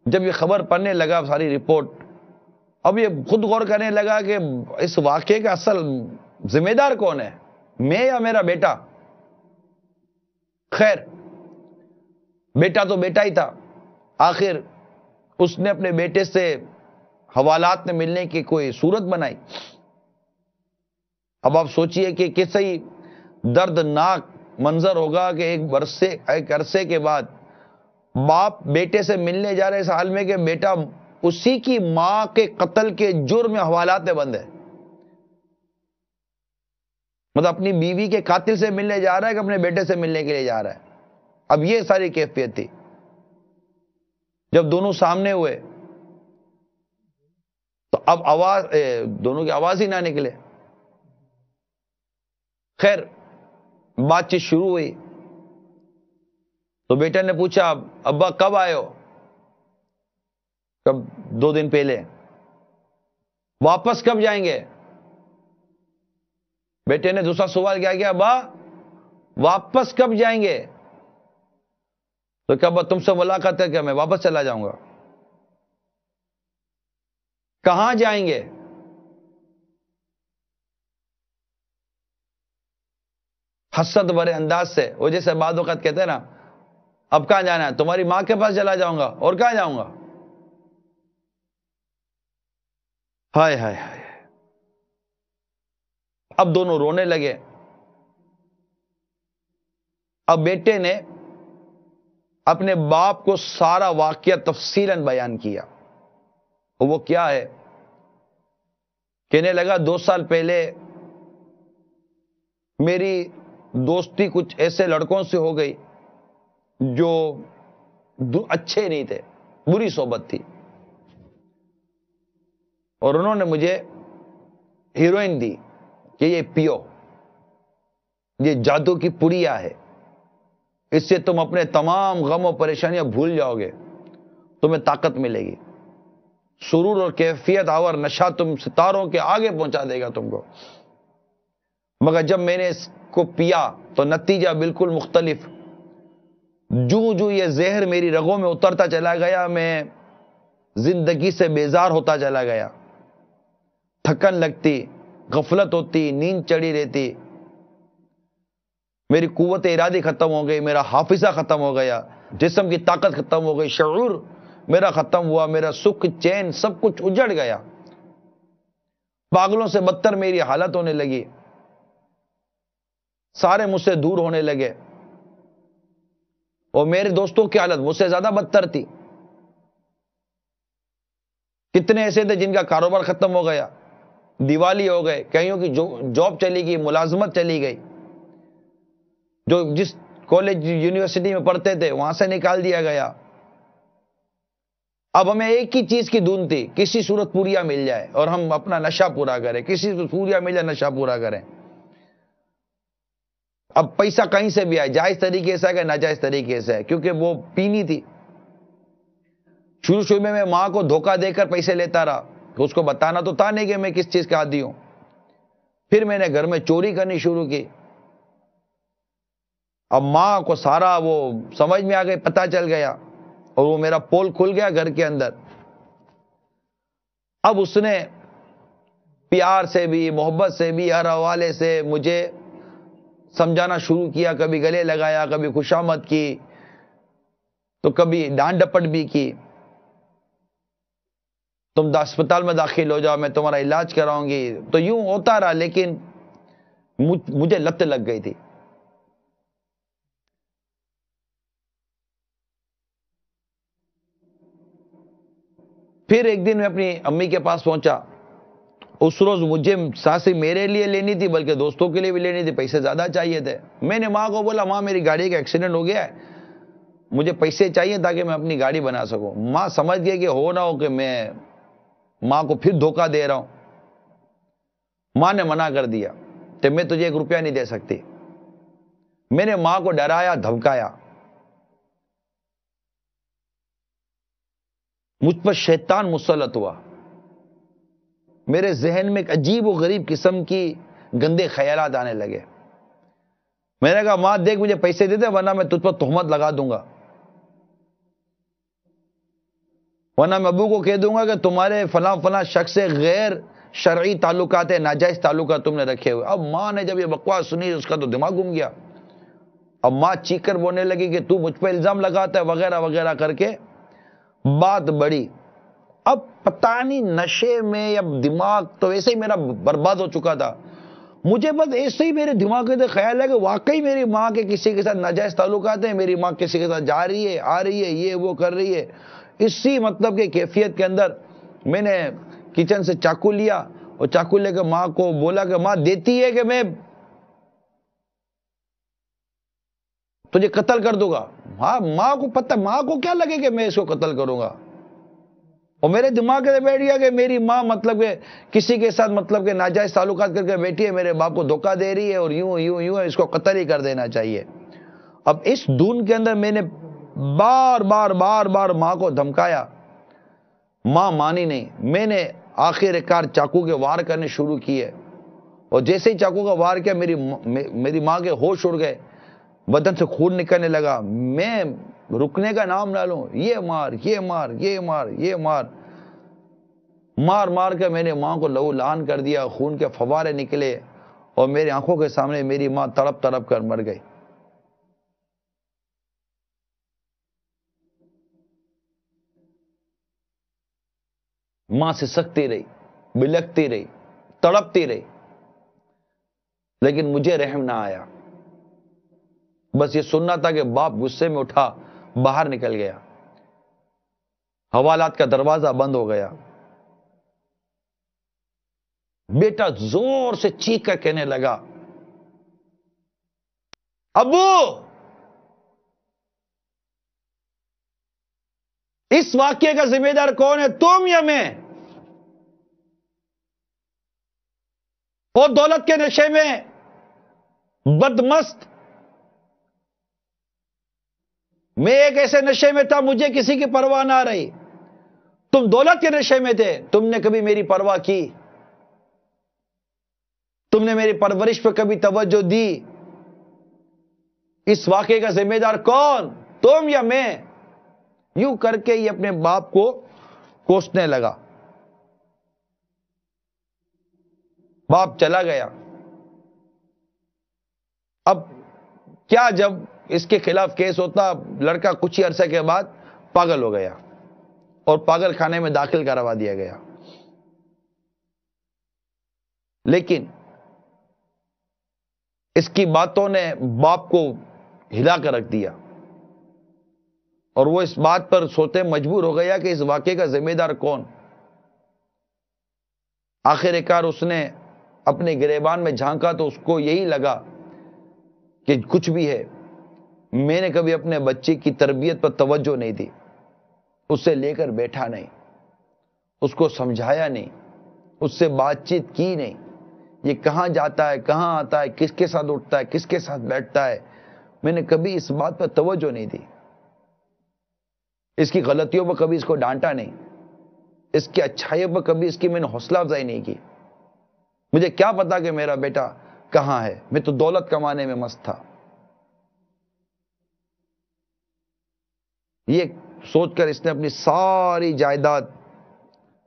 جب یہ خبر پڑھنے لگا ساری رپورٹ, اب یہ خود غور کرنے لگا کہ اس واقعے کا اصل ذمہ دار کون ہے, میں یا میرا بیٹا. خیر بیٹا تو بیٹا ہی تھا, آخر اس نے اپنے بیٹے سے حوالات میں ملنے کی کوئی صورت بنائی. اب آپ سوچئے کہ کیسے دردناک منظر ہوگا کہ ایک عرصے کے بعد باپ بیٹے سے ملنے جا رہے اس حال میں کہ بیٹا اسی کی ماں کے قتل کے جرم میں حوالات میں بند ہے. مطلب اپنی بیوی کے قاتل سے ملنے جا رہا ہے کہ اپنے بیٹے سے ملنے کے لیے جا رہا ہے. اب یہ ساری کیفیت تھی. جب دونوں سامنے ہوئے تو اب دونوں کی آواز ہی نہ نکلے. خیر بات چیت شروع ہوئی تو بیٹا نے پوچھا ابا کب آئے ہو؟ کب 2 دن پہلے. واپس کب جائیں گے؟ بیٹے نے دوسرا سوال کیا ابا واپس کب جائیں گے؟ تو کہا ابا تم سے ملاقات ہے کیا میں واپس چلا جاؤں گا. کہاں جائیں گے؟ حسرت بھرے انداز سے, وہ جیسے بعض اوقات کہتے ہیں نا اب کہاں جانا ہے, تمہاری ماں کے پاس چلا جاؤں گا, اور کہاں جاؤں گا. ہائے ہائے ہائے, اب دونوں رونے لگے. اب بیٹے نے اپنے باپ کو سارا واقعہ تفصیلاً بیان کیا. وہ کیا ہے؟ کہنے لگا 2 سال پہلے میری دوستی کچھ ایسے لڑکوں سے ہو گئی جو اچھے نہیں تھے، بری صحبت تھی، اور انہوں نے مجھے ہیروئن دی کہ یہ پیو، یہ جادو کی پڑیا ہے، اس سے تم اپنے تمام غم و پریشانیاں بھول جاؤ گے، تمہیں طاقت ملے گی، سرور اور کیفیت آور نشہ تم ستاروں کے آگے پہنچا دے گا تم کو. مگر جب میں نے اس کو پیا تو نتیجہ بالکل مختلف. جو یہ زہر میری رگوں میں اترتا چلا گیا، میں زندگی سے بیزار ہوتا چلا گیا. تھکن لگتی، غفلت ہوتی، نیند چڑھی رہتی، میری قوت ارادی ختم ہو گئی، میرا حافظہ ختم ہو گیا، جسم کی طاقت ختم ہو گئی، شعور میرا ختم ہوا، میرا سکھ چین سب کچھ اجڑ گیا. پاگلوں سے بدتر میری حالت ہونے لگی، سارے مجھ سے دور ہونے لگے، اور میرے دوستوں کی حالت مجھ سے زیادہ بدتر تھی. کتنے ایسے تھے جن کا کاروبار ختم ہو گیا، دیوالی ہو گئے، کئیوں کی جاب چلی گئی، ملازمت چلی گئی، جو جس کالج یونیورسٹی میں پڑھتے تھے وہاں سے نکال دیا گیا. اب ہمیں ایک ہی چیز کی دھن تھی، کسی صورت پوریا مل جائے اور ہم اپنا نشہ پورا کریں، کسی صورت پوریا مل جائے نشہ پورا کریں. اب پیسہ کہیں سے بھی آئے، جائز طریقے سے ہے کہ ناجائز طریقے سے ہے، کیونکہ وہ پینی تھی. شروع میں ماں کو دھوکہ دے کر پیسے لیتا رہا، اس کو بتانا تو تھا نہیں کہ میں کس چیز کا عادی ہوں. پھر میں نے گھر میں چوری کرنی شروع کی. اب ماں کو سارا وہ سمجھ میں آ گئی، پتہ چل گیا، اور وہ میرا پول کھل گیا گھر کے اندر. اب اس نے پیار سے بھی، محبت سے بھی، ہر حوالے سے مجھے سمجھانا شروع کیا. کبھی گلے لگایا، کبھی خوشامد کی، تو کبھی ڈانٹ ڈپٹ بھی کی. تم اسپتال میں داخل ہو جاؤ، میں تمہارا علاج کراؤں گی. تو یوں ہوتا رہا، لیکن مجھے لت لگ گئی تھی. پھر ایک دن میں اپنی امی کے پاس پہنچا. اس روز مجھے سانسی میرے لیے لینی تھی، بلکہ دوستوں کے لیے بھی لینی تھی، پیسے زیادہ چاہیے تھے. میں نے ماں کو بولا، ماں میری گاڑی کا ایکسیڈنٹ ہو گیا ہے، مجھے پیسے چاہیے تاکہ میں اپنی گاڑی بنا سکوں. ماں سمجھ گئی کہ ہو نہ ہو کہ میں ماں کو پھر دھوکہ دے رہا ہوں. ماں نے منع کر دیا کہ میں تجھے 1 روپیہ نہیں دے سکتی. میں نے ماں کو ڈرایا، دھمکایا. مجھ پر شیطان مسلط ہوا. میرے ذہن میں ایک عجیب و غریب قسم کی گندے خیالات آنے لگے. میں نے کہا، ماں دیکھ مجھے پیسے دے دے ورنہ میں تجھ پر تہمت لگا دوں گا، ورنہ میں ابو کو کہہ دوں گا کہ تمہارے فلاں فلاں شخص سے غیر شرعی تعلقات ہیں، ناجائز تعلقات تم نے رکھے ہوئے. اب ماں نے جب یہ بکواس سنی اس کا تو دماغ گم گیا. اب ماں چیخ کر بولنے لگی کہ تو مجھ پہ الزام لگاتا ہے وغیرہ وغیرہ کر کے بات بڑی. اب پتہ نہیں نشے میں یا دماغ تو ایسے ہی میرا برباد ہو چکا تھا. مجھے بس ایسے ہی میرے دماغ کے خیال ہے کہ واقعی میری ماں کے کسی کے ساتھ ناجائز تعلقات ہیں، میری ماں کسی کے ساتھ جا رہی ہے، آ رہی ہے، یہ وہ کر رہی ہے. اسی مطلب کے کیفیت کے اندر میں نے کچن سے چاقو لیا اور چاقو لے کے ماں کو بولا کہ ماں دیتی ہے کہ میں تجھے قتل کر دوں گا. ہاں، ماں کو پتہ، ماں کو کیا لگے کہ میں اس کو قتل کروں گا. اور میرے دماغ سے بیٹھ گیا کہ میری ماں مطلب کہ کسی کے ساتھ مطلب کہ ناجائز تعلقات کر کے بیٹھی ہے، میرے باپ کو دھوکہ دے رہی ہے، اور یوں یوں یوں اس کو قتل ہی کر دینا چاہیے. اب اس دھن کے اندر میں نے بار بار ماں کو دھمکایا. ماں مانی نہیں. میں نے آخر کار چاقو کے وار کرنے شروع کیے، اور جیسے ہی چاقو کا وار کیا میری ماں کے ہوش اڑ گئے، بدن سے خون نکلنے لگا. میں رکنے کا نام نہ لوں، یہ مار یہ مار یہ مار یہ مار مار مار کے میں نے ماں کو لہو لہان کر دیا. خون کے فوارے نکلے اور میری آنکھوں کے سامنے میری ماں تڑپ تڑپ کر مر گئی. ماں سے سکتی رہی، بلکتی رہی، تڑپتی رہی. لیکن مجھے رحم نہ آیا. بس یہ سننا تھا کہ باپ غصے میں اٹھا, باہر نکل گیا, حوالات کا دروازہ بند ہو گیا. بیٹا زور سے چیخ کر کہنے لگا, ابو اس واقعے کا ذمہ دار کون ہے, تم یا میں؟ اور دولت کے نشے میں بدمست, میں ایک ایسے نشے میں تھا مجھے کسی کی پرواہ نہ رہی. تم دولت کے نشے میں تھے, تم نے کبھی میری پرواہ کی؟ تم نے میری پرورش پہ کبھی توجہ دی؟ اس واقعے کا ذمہ دار کون, تم یا میں؟ یوں کر کے یہ اپنے باپ کو کوسنے لگا. باپ چلا گیا. اب کیا, جب اس کے خلاف کیس ہوتا, لڑکا کچھ ہی عرصے کے بعد پاگل ہو گیا اور پاگل خانے میں داخل کروا دیا گیا. لیکن اس کی باتوں نے باپ کو ہلا کر رکھ دیا اور وہ اس بات پر سوچتے مجبور ہو گیا کہ اس واقعے کا ذمہ دار کون. آخر کار اس نے اپنے گریبان میں جھانکا تو اس کو یہی لگا کہ کچھ بھی ہے, میں نے کبھی اپنے بچے کی تربیت پر توجہ نہیں دی, اسے لے کر بیٹھا نہیں, اس کو سمجھایا نہیں, اس سے بات چیت کی نہیں. یہ کہاں جاتا ہے, کہاں آتا ہے, کس کے ساتھ اٹھتا ہے, کس کے ساتھ بیٹھتا ہے, میں نے کبھی اس بات پر توجہ نہیں دی. اس کی غلطیوں پر کبھی اس کو ڈانٹا نہیں, اس کی اچھائیوں پر کبھی اس کی میں نے حوصلہ افزائی نہیں کی. مجھے کیا پتا کہ میرا بیٹا کہاں ہے, میں تو دولت کمانے میں مست تھا. یہ سوچ کر اس نے اپنی ساری جائیداد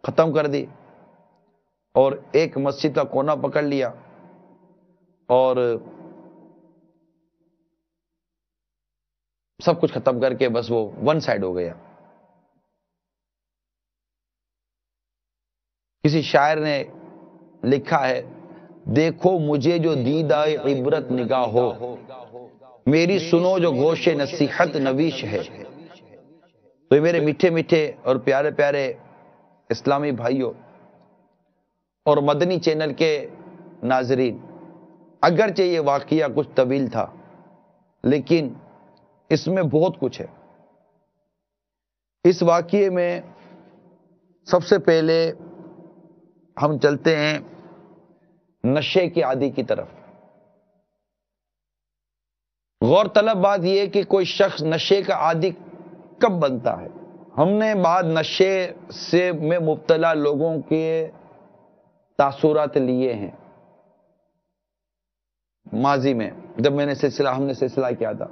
ختم کر دی اور ایک مسجد کا کونا پکڑ لیا اور سب کچھ ختم کر کے بس وہ ون سائڈ ہو گیا. کسی شاعر نے لکھا ہے, دیکھو مجھے جو دید آئے عبرت نگاہ ہو, میری سنو جو گوش نصیحت نویش ہے. تو میرے میٹھے میٹھے اور پیارے پیارے اسلامی بھائیوں اور مدنی چینل کے ناظرین, اگرچہ یہ واقعہ کچھ طویل تھا لیکن اس میں بہت کچھ ہے. اس واقعے میں سب سے پہلے ہم چلتے ہیں نشے کے عادی کی طرف. غور طلب بات یہ کہ کوئی شخص نشے کا عادی کب بنتا ہے. ہم نے بعد نشے سے میں مبتلا لوگوں کے تاثرات لیے ہیں ماضی میں, جب ہم نے سلسلہ کیا تھا.